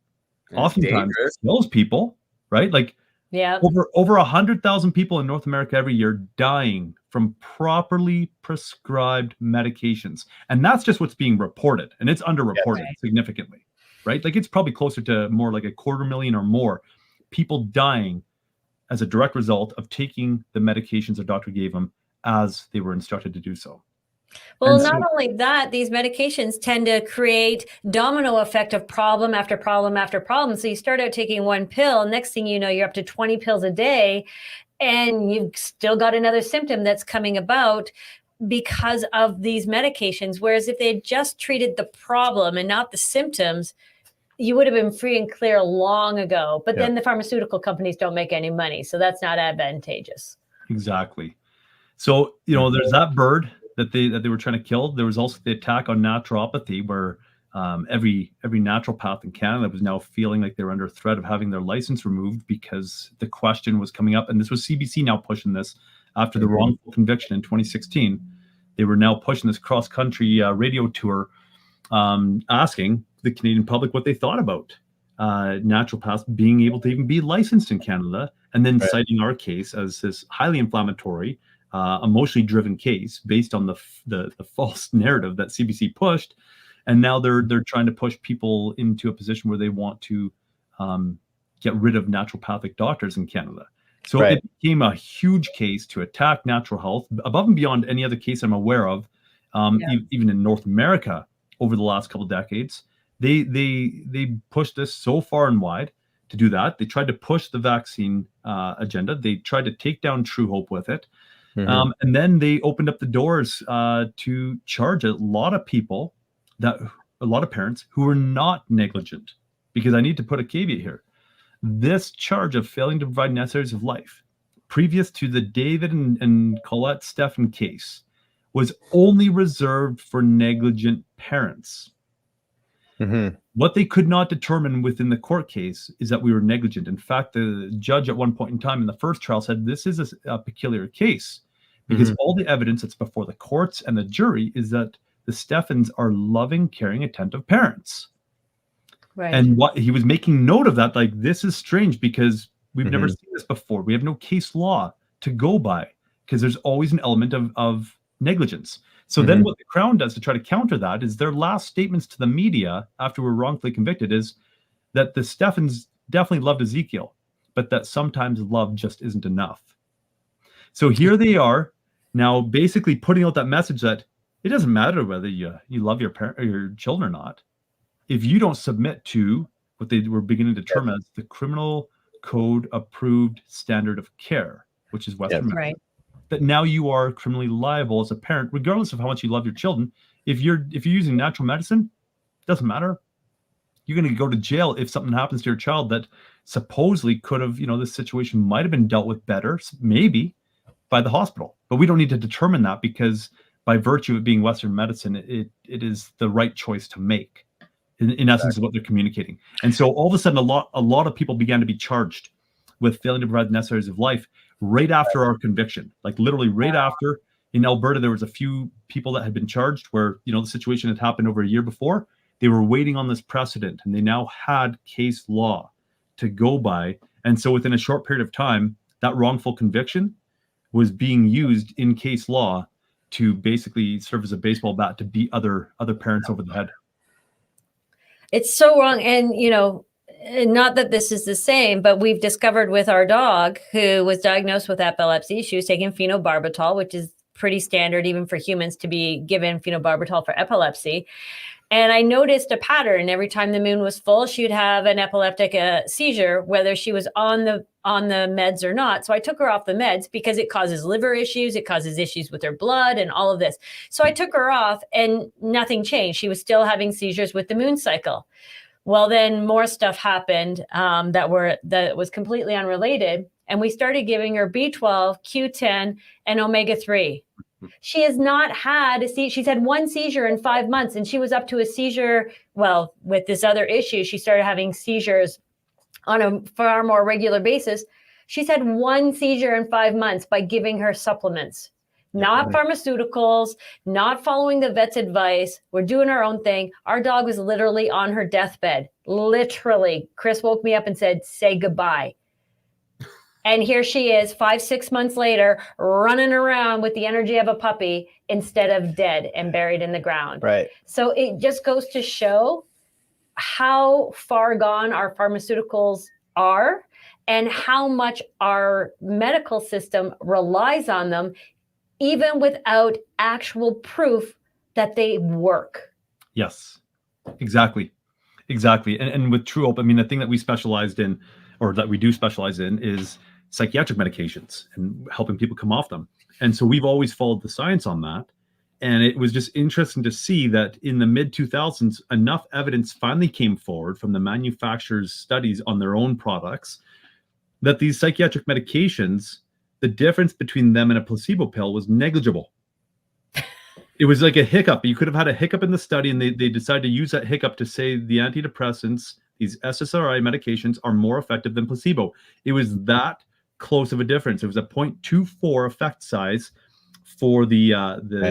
oftentimes kills people, right? Like over 100,000 people in North America every year dying from properly prescribed medications. And that's just what's being reported. And it's underreported significantly. Right? Like it's probably closer to more like 250,000 or more people dying as a direct result of taking the medications their doctor gave them as they were instructed to do so. Well, not only that, these medications tend to create domino effect of problem after problem after problem. So you start out taking one pill, next thing you know, you're up to 20 pills a day, and you've still got another symptom that's coming about because of these medications. Whereas if they had just treated the problem and not the symptoms, you would have been free and clear long ago. But then the pharmaceutical companies don't make any money. So that's not advantageous. Exactly. So, there's that bird that they were trying to kill. There was also the attack on naturopathy, where every naturopath in Canada was now feeling like they were under threat of having their license removed, because the question was coming up. And this was CBC now pushing this after the wrongful conviction in 2016. They were now pushing this cross-country radio tour, asking the Canadian public what they thought about naturopaths being able to even be licensed in Canada, and then citing our case as this highly inflammatory, emotionally driven case based on the false narrative that CBC pushed. And now they're trying to push people into a position where they want to get rid of naturopathic doctors in Canada. So it became a huge case to attack natural health above and beyond any other case I'm aware of, even in North America over the last couple of decades. They pushed this so far and wide to do that. They tried to push the vaccine agenda. They tried to take down True Hope with it. And then they opened up the doors to charge a lot of people that a lot of parents who were not negligent, because I need to put a caveat here. This charge of failing to provide necessaries of life, previous to the David and Collet Stephan case, was only reserved for negligent parents. Mm-hmm. What they could not determine within the court case is that we were negligent. In fact, the judge at one point in time in the first trial said this is a peculiar case, because all the evidence that's before the courts and the jury is that the Stephans are loving, caring, attentive parents. Right. And what he was making note of that, like, this is strange because we've never seen this before. We have no case law to go by because there's always an element of negligence. So then what the Crown does to try to counter that is their last statements to the media after we're wrongfully convicted is that the Stephans definitely loved Ezekiel, but that sometimes love just isn't enough. So here they are now basically putting out that message that it doesn't matter whether you love your parent or your children or not. If you don't submit to what they were beginning to term as the Criminal Code Approved Standard of Care, which is Western medicine, Right. that now you are criminally liable as a parent, regardless of how much you love your children. If you're using natural medicine, it doesn't matter. You're going to go to jail if something happens to your child that supposedly could have, this situation might have been dealt with better, maybe, by the hospital. But we don't need to determine that because by virtue of it being Western medicine, it is the right choice to make. In essence, is what they're communicating. And so all of a sudden, a lot of people began to be charged with failing to provide the necessaries of life right after our conviction. Like literally right after. In Alberta, there was a few people that had been charged where, the situation had happened over a year before. They were waiting on this precedent and they now had case law to go by. And so within a short period of time, that wrongful conviction was being used in case law to basically serve as a baseball bat to beat other parents over the head. It's so wrong. And, not that this is the same, but we've discovered with our dog who was diagnosed with epilepsy, she was taking phenobarbital, which is pretty standard even for humans to be given phenobarbital for epilepsy. And I noticed a pattern. Every time the moon was full, she would have an epileptic seizure, whether she was on the meds or not. So I took her off the meds because it causes liver issues. It causes issues with her blood and all of this. So I took her off and nothing changed. She was still having seizures with the moon cycle. Well, then more stuff happened that was completely unrelated. And we started giving her B12, Q10, and omega-3. She has not had she's had one seizure in 5 months, and she was up to a seizure. Well, with this other issue, she started having seizures on a far more regular basis. She's had one seizure in 5 months by giving her supplements, not pharmaceuticals, not following the vet's advice. We're doing our own thing. Our dog was literally on her deathbed. Literally. Chris woke me up and said, "Say goodbye." And here she is 5-6 months later, running around with the energy of a puppy instead of dead and buried in the ground. Right. So it just goes to show how far gone our pharmaceuticals are and how much our medical system relies on them, even without actual proof that they work. Yes, exactly. And with True Hope, I mean, the thing that we specialized in, or that we do specialize in, is psychiatric medications and helping people come off them. And so we've always followed the science on that. And it was just interesting to see that in the mid-2000s, enough evidence finally came forward from the manufacturers' studies on their own products that these psychiatric medications, the difference between them and a placebo pill was negligible. It was like a hiccup. You could have had a hiccup in the study, and they decided to use that hiccup to say the antidepressants, these SSRI medications, are more effective than placebo. It was that close of a difference. It was a 0.24 effect size for the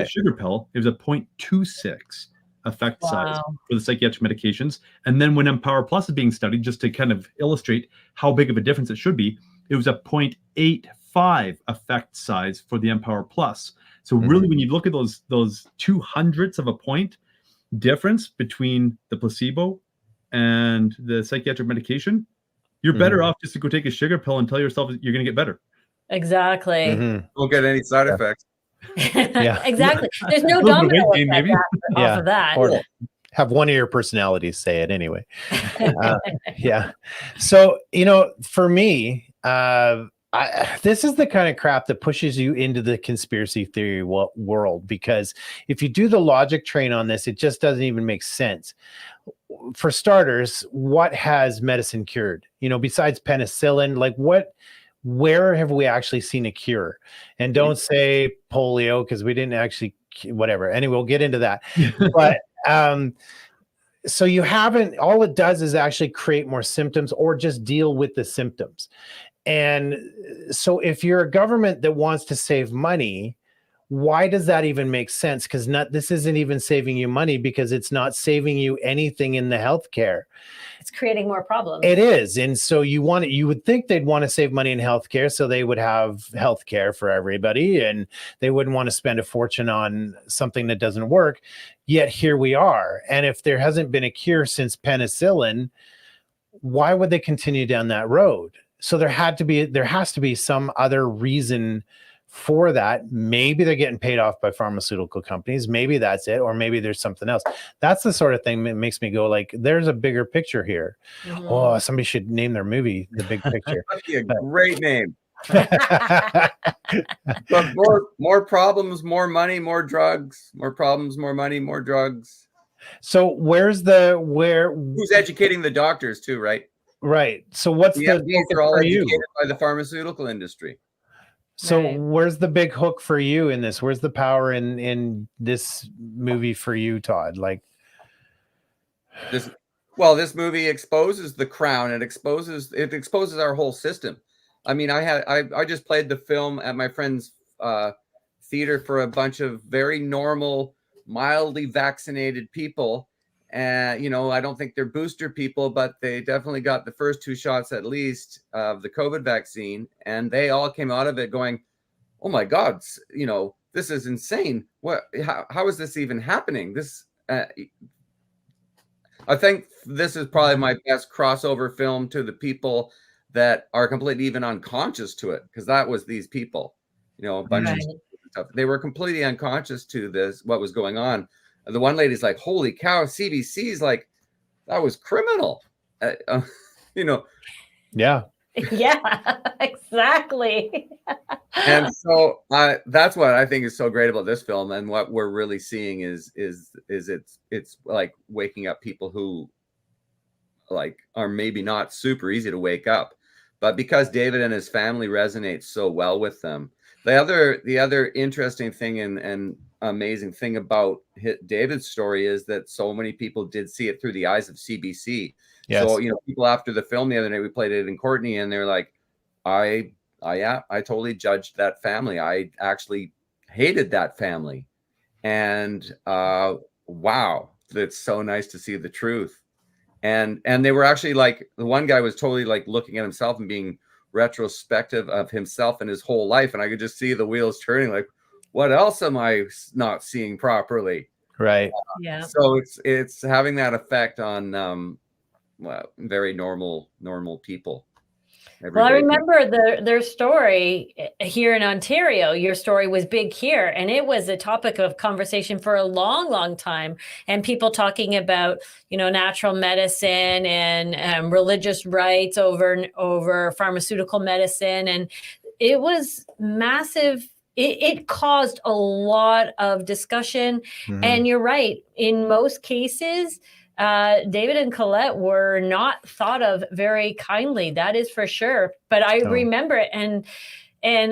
sugar pill. It was a 0.26 effect size for the psychiatric medications. And then when Empower Plus is being studied, just to kind of illustrate how big of a difference it should be, it was a 0.85 effect size for the Empower Plus. So really, when you look at those 0.02 of a point difference between the placebo and the psychiatric medication, you're better off just to go take a sugar pill and tell yourself that you're going to get better. Exactly. Don't get any side effects. Yeah. Exactly. There's no domino effect off of that. Or have one of your personalities say it anyway. Yeah. So, for me, This is the kind of crap that pushes you into the conspiracy theory world, because if you do the logic train on this, it just doesn't even make sense. For starters, what has medicine cured? Besides penicillin, like where have we actually seen a cure? And don't say polio, because we didn't actually, whatever. Anyway, we'll get into that. But so you haven't, all it does is actually create more symptoms or just deal with the symptoms. And so if you're a government that wants to save money, why does that even make sense? Because this isn't even saving you money, because it's not saving you anything in the healthcare. It's creating more problems. It is. And so you would think they'd want to save money in healthcare, so they would have healthcare for everybody, and they wouldn't want to spend a fortune on something that doesn't work. Yet here we are. And if there hasn't been a cure since penicillin, why would they continue down that road? So there has to be some other reason for that. Maybe they're getting paid off by pharmaceutical companies. Maybe that's it. Or maybe there's something else. That's the sort of thing that makes me go like, there's a bigger picture here. Mm-hmm. Oh, somebody should name their movie The Big Picture. That'd be a great name. But more problems, more money, more drugs, more problems, more money, more drugs. So who's educating the doctors too, right? Right. So what's the MDs are all educated by the pharmaceutical industry. So where's the big hook for you in this? Where's the power in this movie for you, Todd? Like this movie exposes the crown. It exposes our whole system. I mean, I just played the film at my friend's theater for a bunch of very normal, mildly vaccinated people. And, I don't think they're booster people, but they definitely got the first 2 shots at least of the COVID vaccine. And they all came out of it going, oh my God, this is insane. How is this even happening? I think this is probably my best crossover film to the people that are completely even unconscious to it. Because that was these people, a bunch of stuff. They were completely unconscious to this, what was going on. The one lady's like, holy cow, CBC's like, that was criminal. Yeah. Yeah, exactly. And so that's what I think is so great about this film. And what we're really seeing is it's like waking up people who like are maybe not super easy to wake up, but because David and his family resonate so well with them. The other interesting thing and amazing thing about David's story is that so many people did see it through the eyes of CBC. Yes. So, people after the film the other night, we played it in Courtney, and they're like, I totally judged that family. I actually hated that family. And wow, it's so nice to see the truth. And they were actually like, the one guy was totally like looking at himself and being retrospective of himself and his whole life. And I could just see the wheels turning like, what else am I not seeing properly? Right. Yeah. So it's having that effect on very normal people. Well, I remember their story here in Ontario. Your story was big here, and it was a topic of conversation for a long, long time. And people talking about, natural medicine and religious rights over pharmaceutical medicine, and it was massive. It caused a lot of discussion. Mm-hmm. And you're right. In most cases, David and Collet were not thought of very kindly. That is for sure. But I remember it. And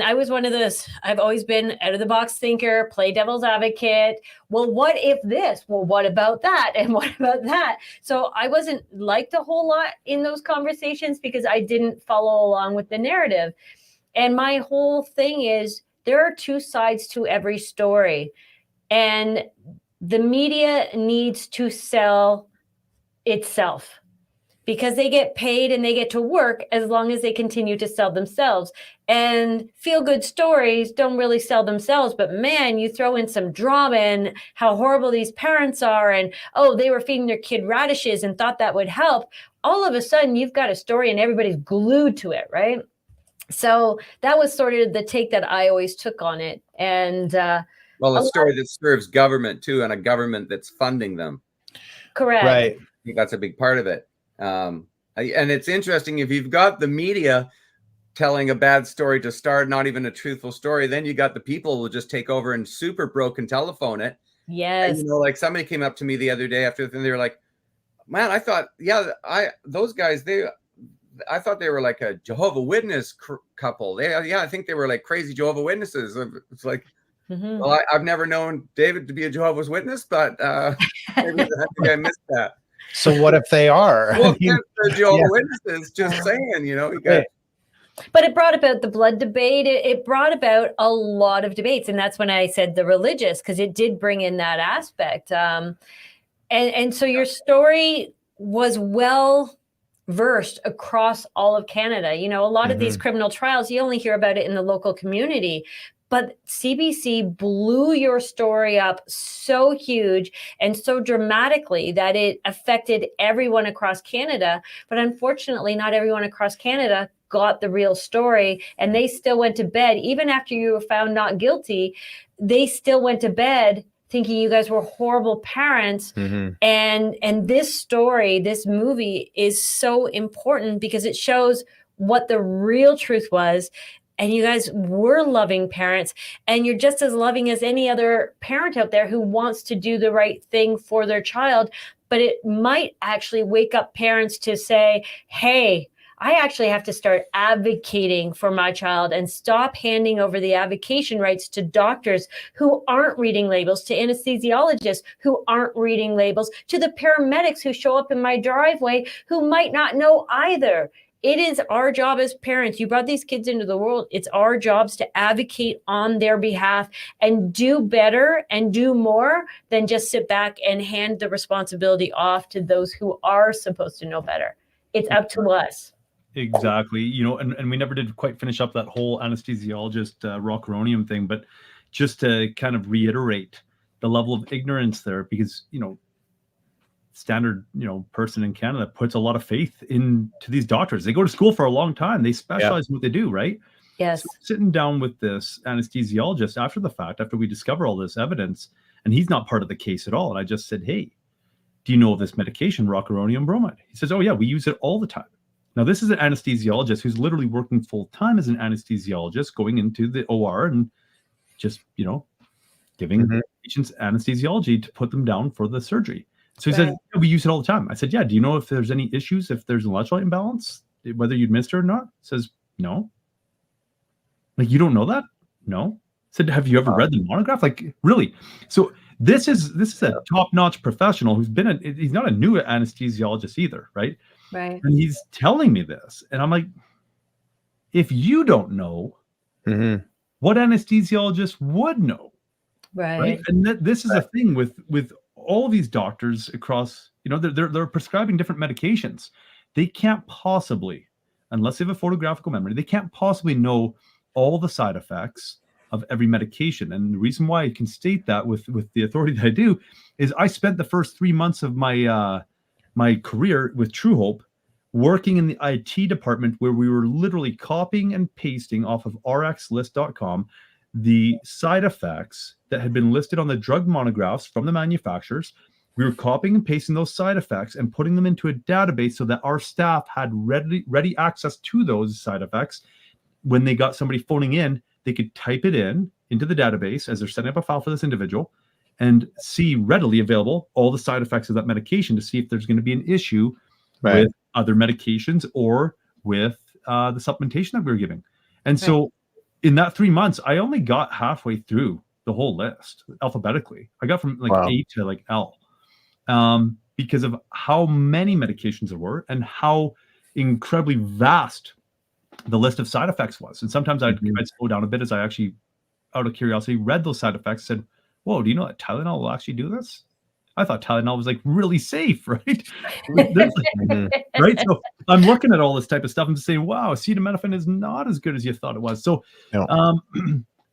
I was one of those, I've always been out of the box thinker, play devil's advocate. Well, what if this? Well, what about that? And what about that? So I wasn't liked a whole lot in those conversations because I didn't follow along with the narrative. And my whole thing is, there are 2 sides to every story, and the media needs to sell itself because they get paid and they get to work as long as they continue to sell themselves. And feel-good stories don't really sell themselves, but man, you throw in some drama and how horrible these parents are, and they were feeding their kid radishes and thought that would help. All of a sudden, you've got a story and everybody's glued to it, right? So that was sort of the take that I always took on it. And a story that serves government too, and a government that's funding them. Correct. Right. I think that's a big part of it. And it's interesting, if you've got the media telling a bad story to start, not even a truthful story. Then you got the people who will just take over and super broken telephone it. Yes. And, you know, like somebody came up to me the other day after the thing, they were like, man, I thought, yeah, those guys, I thought they were like a Jehovah Witness couple. I think they were like crazy Jehovah Witnesses. It's like, well, I've never known David to be a Jehovah's Witness, but maybe I think I missed that. So what if they are? Well, the Jehovah Witnesses, just saying, you know, you got. But it brought about the blood debate. It brought about a lot of debates. And that's when I said the religious, because it did bring in that aspect. And so your story was well versed across all of Canada. You know, a lot of these criminal trials, you only hear about it in the local community. But CBC blew your story up so huge and so dramatically that it affected everyone across Canada. But unfortunately, not everyone across Canada got the real story, and they still went to bed. Even after you were found not guilty, they still went to bed thinking you guys were horrible parents. And this story, this movie is so important because it shows what the real truth was. And you guys were loving parents, and you're just as loving as any other parent out there who wants to do the right thing for their child. But it might actually wake up parents to say, hey, I actually have to start advocating for my child and stop handing over the avocation rights to doctors who aren't reading labels, to anesthesiologists who aren't reading labels, to the paramedics who show up in my driveway who might not know either. It is our job as parents. You brought these kids into the world. It's our jobs to advocate on their behalf and do better and do more than just sit back and hand the responsibility off to those who are supposed to know better. It's up to us. Exactly. You know, and we never did quite finish up that whole anesthesiologist rocuronium thing, but just to kind of reiterate the level of ignorance there, because, you know, standard, you know, person in Canada puts a lot of faith into these doctors. They go to school for a long time. They specialize in what they do, right? Yes. So sitting down with this anesthesiologist after the fact, after we discover all this evidence, and he's not part of the case at all. And I just said, hey, do you know of this medication, rocuronium bromide? He says, oh yeah, we use it all the time. Now, this is an anesthesiologist who's literally working full time as an anesthesiologist, going into the OR and just, you know, giving patients anesthesiology to put them down for the surgery. So he said, yeah, we use it all the time. I said, yeah, do you know if there's any issues, if there's an electrolyte imbalance, whether you administer it or not? He says, no. Like, you don't know that? No. I said, have you ever read the monograph? Like, really? So this is a top-notch professional who's he's not a new anesthesiologist either, right? Right. And he's telling me this. And I'm like, if you don't know, what anesthesiologist would know? Right. And this is a thing with all of these doctors across, you know, they're prescribing different medications. They can't possibly, unless they have a photographical memory, they can't possibly know all the side effects of every medication. And the reason why I can state that with the authority that I do is I spent the first 3 months of my my career with True Hope working in the IT department, where we were literally copying and pasting off of rxlist.com the side effects that had been listed on the drug monographs from the manufacturers. We were copying and pasting those side effects and putting them into a database so that our staff had ready access to those side effects. When they got somebody phoning in, they could type it into the database as they're setting up a file for this individual and see readily available all the side effects of that medication to see if there's going to be an issue with other medications or with the supplementation that we were giving. And so in that 3 months, I only got halfway through the whole list alphabetically. I got from like A to like L, because of how many medications there were and how incredibly vast the list of side effects was. And sometimes I'd slow down a bit as I actually, out of curiosity, read those side effects, said, whoa, do you know that Tylenol will actually do this? I thought Tylenol was like really safe, right? Right. So I'm looking at all this type of stuff and saying, wow, acetaminophen is not as good as you thought it was. So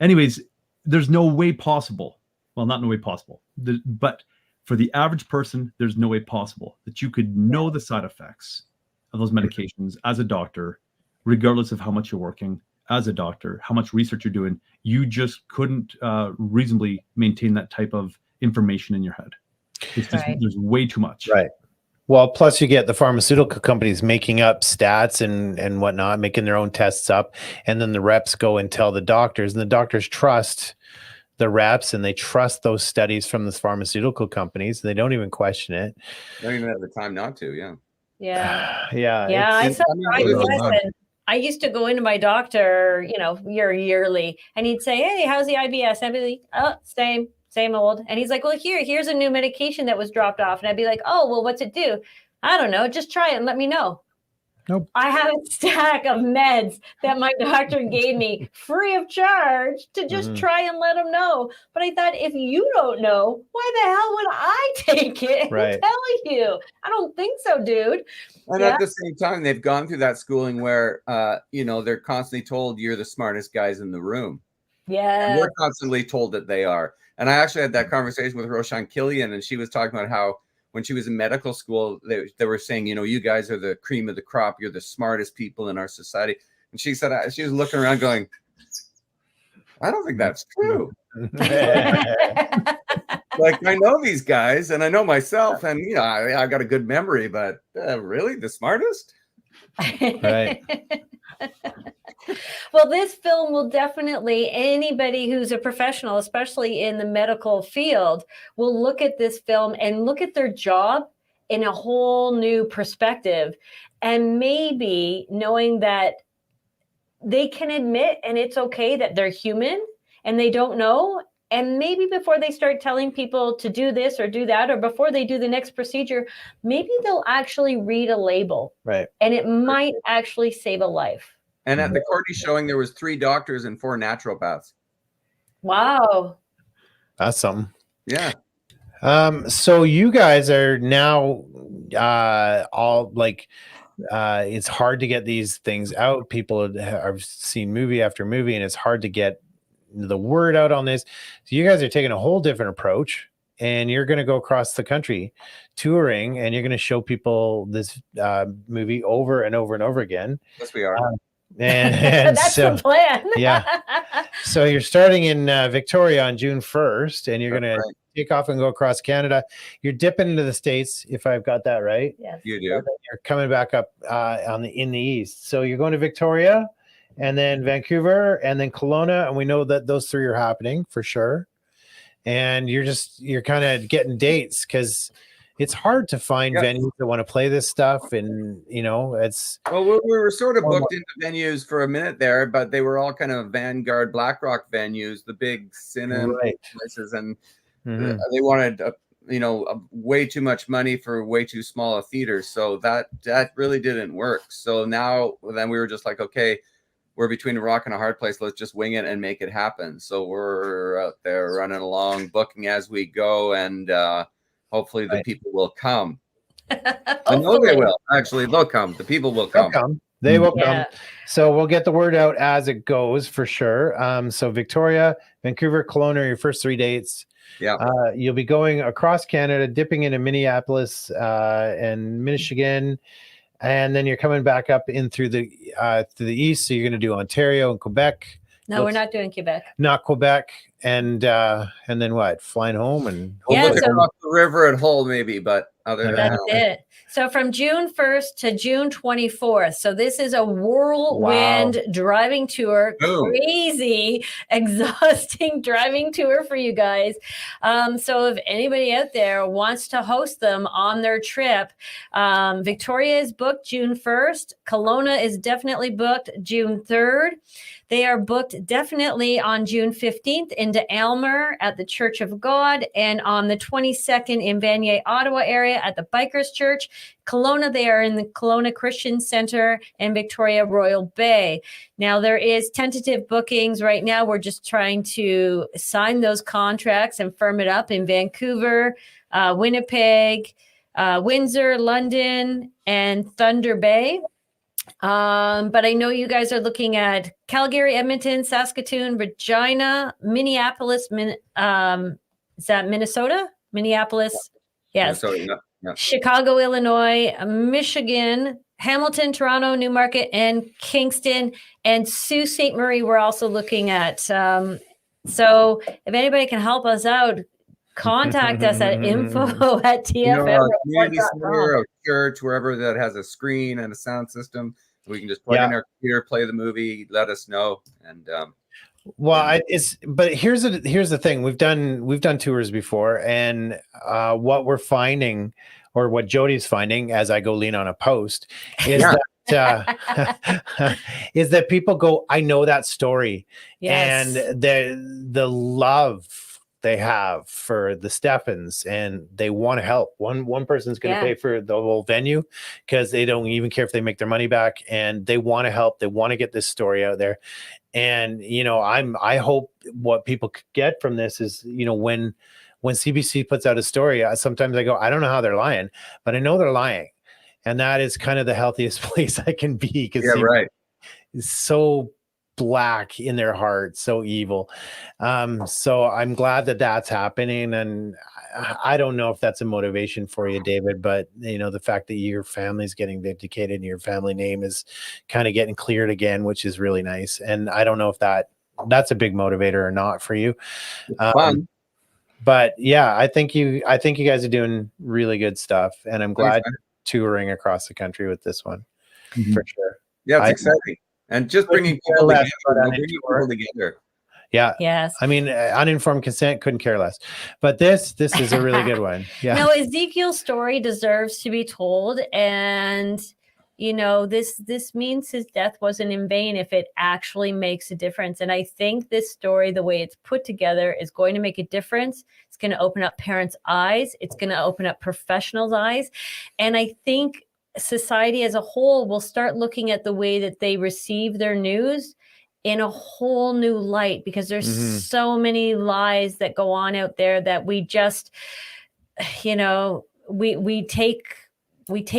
anyways, there's no way possible. Well, not no way possible, but for the average person, there's no way possible that you could know the side effects of those medications as a doctor, regardless of how much you're working as a doctor, how much research you're doing. You just couldn't reasonably maintain that type of information in your head. It's just, there's way too much. Right. Well, plus you get the pharmaceutical companies making up stats and whatnot, making their own tests up, and then the reps go and tell the doctors, and the doctors trust the reps and they trust those studies from the pharmaceutical companies. They don't even question it. They don't even have the time not to. Yeah. Yeah. I saw IBS, and I used to go into my doctor, yearly, and he'd say, "Hey, how's the IBS?" And I'd be like, "Oh, same old." And he's like, "Well, here's a new medication that was dropped off." And I'd be like, "Oh, well, what's it do?" "I don't know. Just try it and let me know." Nope. I have a stack of meds that my doctor gave me free of charge to just try and let him know. But I thought, if you don't know, why the hell would I take it and tell you? I don't think so, dude. And at the same time, they've gone through that schooling where, they're constantly told you're the smartest guys in the room. Yeah. And we're constantly told that they are. And I actually had that conversation with Roshan Killian, and she was talking about how when she was in medical school, they were saying, you guys are the cream of the crop. You're the smartest people in our society. And she said, she was looking around going, I don't think that's true. Like, I know these guys and I know myself, and, I got a good memory, but really the smartest? Right. Well, this film will definitely, anybody who's a professional, especially in the medical field, will look at this film and look at their job in a whole new perspective. And maybe knowing that they can admit, and it's okay that they're human and they don't know. And maybe before they start telling people to do this or do that, or before they do the next procedure, maybe they'll actually read a label. Right. And it might actually save a life. And at the Courtney showing, there was 3 doctors and 4 naturopaths. Wow. That's something. Yeah. So you guys are now all like, it's hard to get these things out. People have seen movie after movie, and it's hard to get the word out on this. So you guys are taking a whole different approach, and you're going to go across the country touring, and you're going to show people this movie over and over and over again. Yes, we are. And that's so, the plan. Yeah. So you're starting in Victoria on June 1st, and you're going to take off and go across Canada. You're dipping into the States, if I've got that right. Yes. You do. You're coming back up in the east. So you're going to Victoria, and then Vancouver, and then Kelowna, and we know that those 3 are happening for sure. And you're kind of getting dates, because it's hard to find venues that want to play this stuff, and it's. Well, we were sort of booked into venues for a minute there, but they were all kind of Vanguard, BlackRock venues, the big cinema places, and they wanted way too much money for way too small a theater, so that really didn't work. So then we were just like, okay, we're between a rock and a hard place. Let's just wing it and make it happen. So we're out there running along, booking as we go, and hopefully the people will come. I know they will. Actually, they'll come. The people will come. They will come. So we'll get the word out as it goes for sure. So Victoria, Vancouver, Kelowna are your first 3 dates. Yeah. You'll be going across Canada, dipping into Minneapolis and Michigan. And then you're coming back up in through the east. So you're going to do Ontario and Quebec. No, we're not doing Quebec. Not Quebec. And then what? Flying home and we'll look across the river at Hull maybe, but other than that's it. So from June 1st to June 24th. So this is a whirlwind driving tour, crazy, exhausting driving tour for you guys. So if anybody out there wants to host them on their trip, Victoria is booked June 1st. Kelowna is definitely booked June 3rd. They are booked definitely on June 15th into Aylmer at the Church of God, and on the 22nd in Vanier, Ottawa area at the Bikers Church. Kelowna, they are in the Kelowna Christian Center, and Victoria, Royal Bay. Now, there is tentative bookings right now. We're just trying to sign those contracts and firm it up in Vancouver, Winnipeg, Windsor, London, and Thunder Bay. But I know you guys are looking at Calgary, Edmonton, Saskatoon, Regina, Minneapolis. Is that Minnesota? Minneapolis. Yes. Minnesota, yeah. Chicago, Illinois, Michigan, Hamilton, Toronto, Newmarket, and Kingston, and Sault Ste. Marie we're also looking at. So if anybody can help us out, contact us at community center, info@tfmreport.com. a church, wherever that has a screen and a sound system. We can just plug in our computer, play the movie, let us know. And well, but here's the thing. We've done tours before, and what we're finding, or what Jody's finding as I go lean on a post, is that is that people go, I know that story. Yes. And the love they have for the Stephans, and they want to help. One person's going to pay for the whole venue because they don't even care if they make their money back, and they want to help. They want to get this story out there. And I hope what people could get from this is, when CBC puts out a story, sometimes I go, I don't know how they're lying, but I know they're lying. And that is kind of the healthiest place I can be, because it's so black in their heart, so evil. So I'm glad that that's happening. And I don't know if that's a motivation for you, David, but the fact that your family's getting vindicated and your family name is kind of getting cleared again, which is really nice. And I don't know if that's a big motivator or not for you. Fun. But yeah, I think you guys are doing really good stuff, and I'm glad you're touring across the country with this one for sure. Yeah, it's exciting. And just bringing people together. Yeah. Yes. I mean, uninformed consent, couldn't care less. But this is a really good one. Yeah. No, Ezekiel's story deserves to be told, and this means his death wasn't in vain if it actually makes a difference. And I think this story, the way it's put together, is going to make a difference. It's going to open up parents' eyes. It's going to open up professionals' eyes. And I think society as a whole will start looking at the way that they receive their news in a whole new light, because there's so many lies that go on out there that we just, we take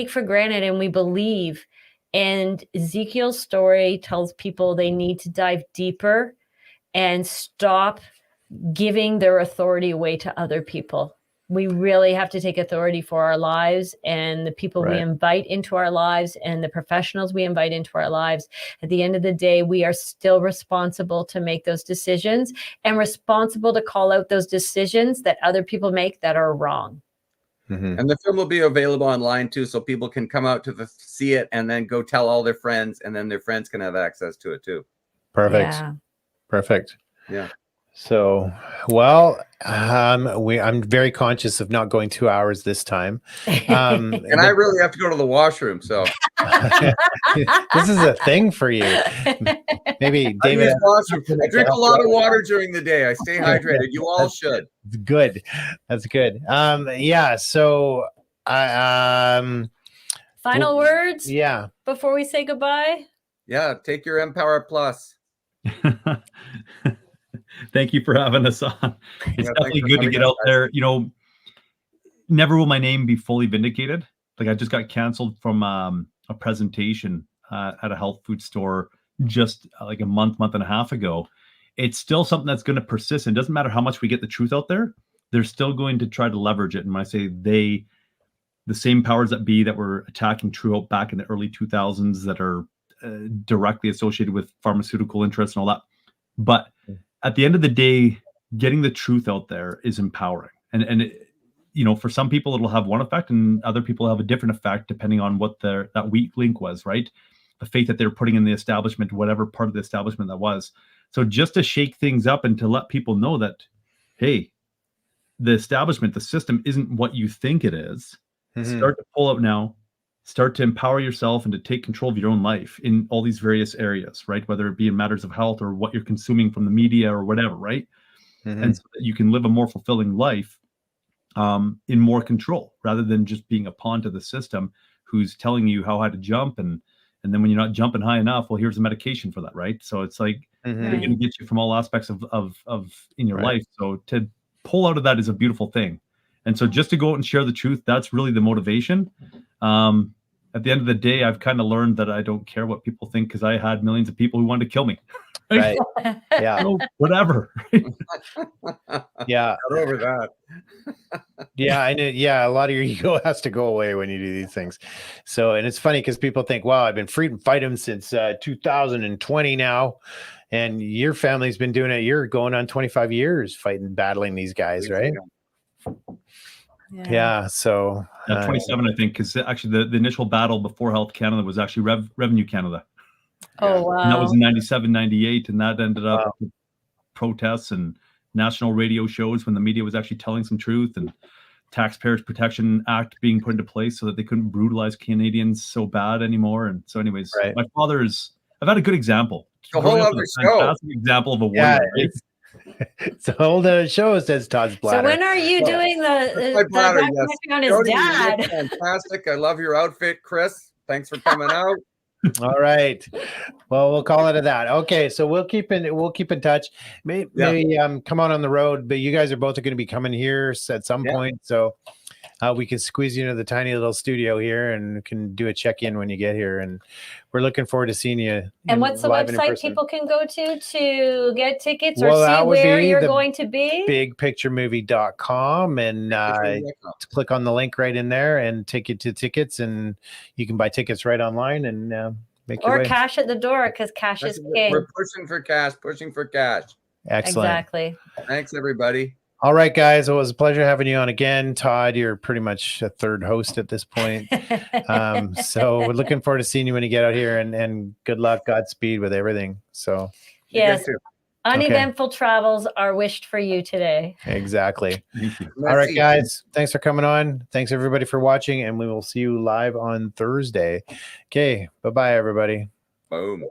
for granted and we believe. And Ezekiel's story tells people they need to dive deeper and stop giving their authority away to other people. We really have to take authority for our lives and the people we invite into our lives and the professionals we invite into our lives. At the end of the day, we are still responsible to make those decisions and responsible to call out those decisions that other people make that are wrong. And the film will be available online too, so people can come out to see it and then go tell all their friends, and then their friends can have access to it too. Perfect. Yeah. Perfect. Yeah. So, well, I'm very conscious of not going 2 hours this time. And I really have to go to the washroom, so this is a thing for you. Maybe David. I drink a lot of water during the day. I stay hydrated. You all should. Good. That's good. Yeah. So, Final words. Yeah. Before we say goodbye. Yeah. Take your Empower Plus. Thank you for having us on. It's definitely good to get out there. Never will my name be fully vindicated. Like, I just got canceled from a presentation at a health food store just like a month and a half ago. It's still something that's going to persist. And it doesn't matter how much we get the truth out there, they're still going to try to leverage it. And when I say they, the same powers that be that were attacking True Hope back in the early 2000s that are directly associated with pharmaceutical interests and all that. But at the end of the day, getting the truth out there is empowering. And it, for some people, it'll have one effect, and other people have a different effect depending on what that weak link was, right? The faith that they're putting in the establishment, whatever part of the establishment that was. So just to shake things up and to let people know that, hey, the establishment, the system isn't what you think it is. Start to pull out now. Start to empower yourself and to take control of your own life in all these various areas, right? Whether it be in matters of health or what you're consuming from the media or whatever, right? And so that you can live a more fulfilling life in more control, rather than just being a pawn to the system who's telling you how high to jump. And then when you're not jumping high enough, well, here's a medication for that, right? So it's like, they're going to get you from all aspects of in your life. So to pull out of that is a beautiful thing. And so just to go out and share the truth, that's really the motivation. At the end of the day, I've kind of learned that I don't care what people think, because I had millions of people who wanted to kill me. Right. Yeah. So whatever. Yeah. Not over that. Yeah. I know. Yeah. A lot of your ego has to go away when you do these things. So, and it's funny because people think, wow, I've been freedom fighting since 2020 now. And your family's been doing it. You're going on 25 years battling these guys, right? Yeah. So 27, I think, because actually the initial battle before Health Canada was actually Revenue Canada. Oh, wow. And that was in 97, 98, and that ended up with protests and national radio shows when the media was actually telling some truth, and Taxpayers Protection Act being put into place so that they couldn't brutalize Canadians so bad anymore. And so anyways, my father's, I've had a good example. A whole other fantastic example of a warrior. Yeah, it's a whole other show, says Todd's bladder. So when are you doing the documentary on his Jody, you dad? look fantastic. I love your outfit, Chris. Thanks for coming out. All right. Well, we'll call it a that. Okay, so we'll keep in touch. Maybe come on the road, but you guys are both going to be coming here at some point, so we can squeeze you into the tiny little studio here and can do a check-in when you get here. And we're looking forward to seeing you. And what's the live and in website person. people can go to get tickets or Well, that see would where be you're the going to be? bigpicturemovie.com, and click on the link right in there and take you to tickets, and you can buy tickets right online and make your Or way. cash at the door, because cash is king. We're pushing for cash. Excellent. Exactly. Thanks, everybody. All right, guys. It was a pleasure having you on again. Todd, you're pretty much a third host at this point. So we're looking forward to seeing you when you get out here, and good luck, Godspeed with everything. So yes, uneventful travels are wished for you today. Exactly. All right, guys. Thanks for coming on. Thanks everybody for watching, and we will see you live on Thursday. Okay. Bye-bye, everybody. Boom.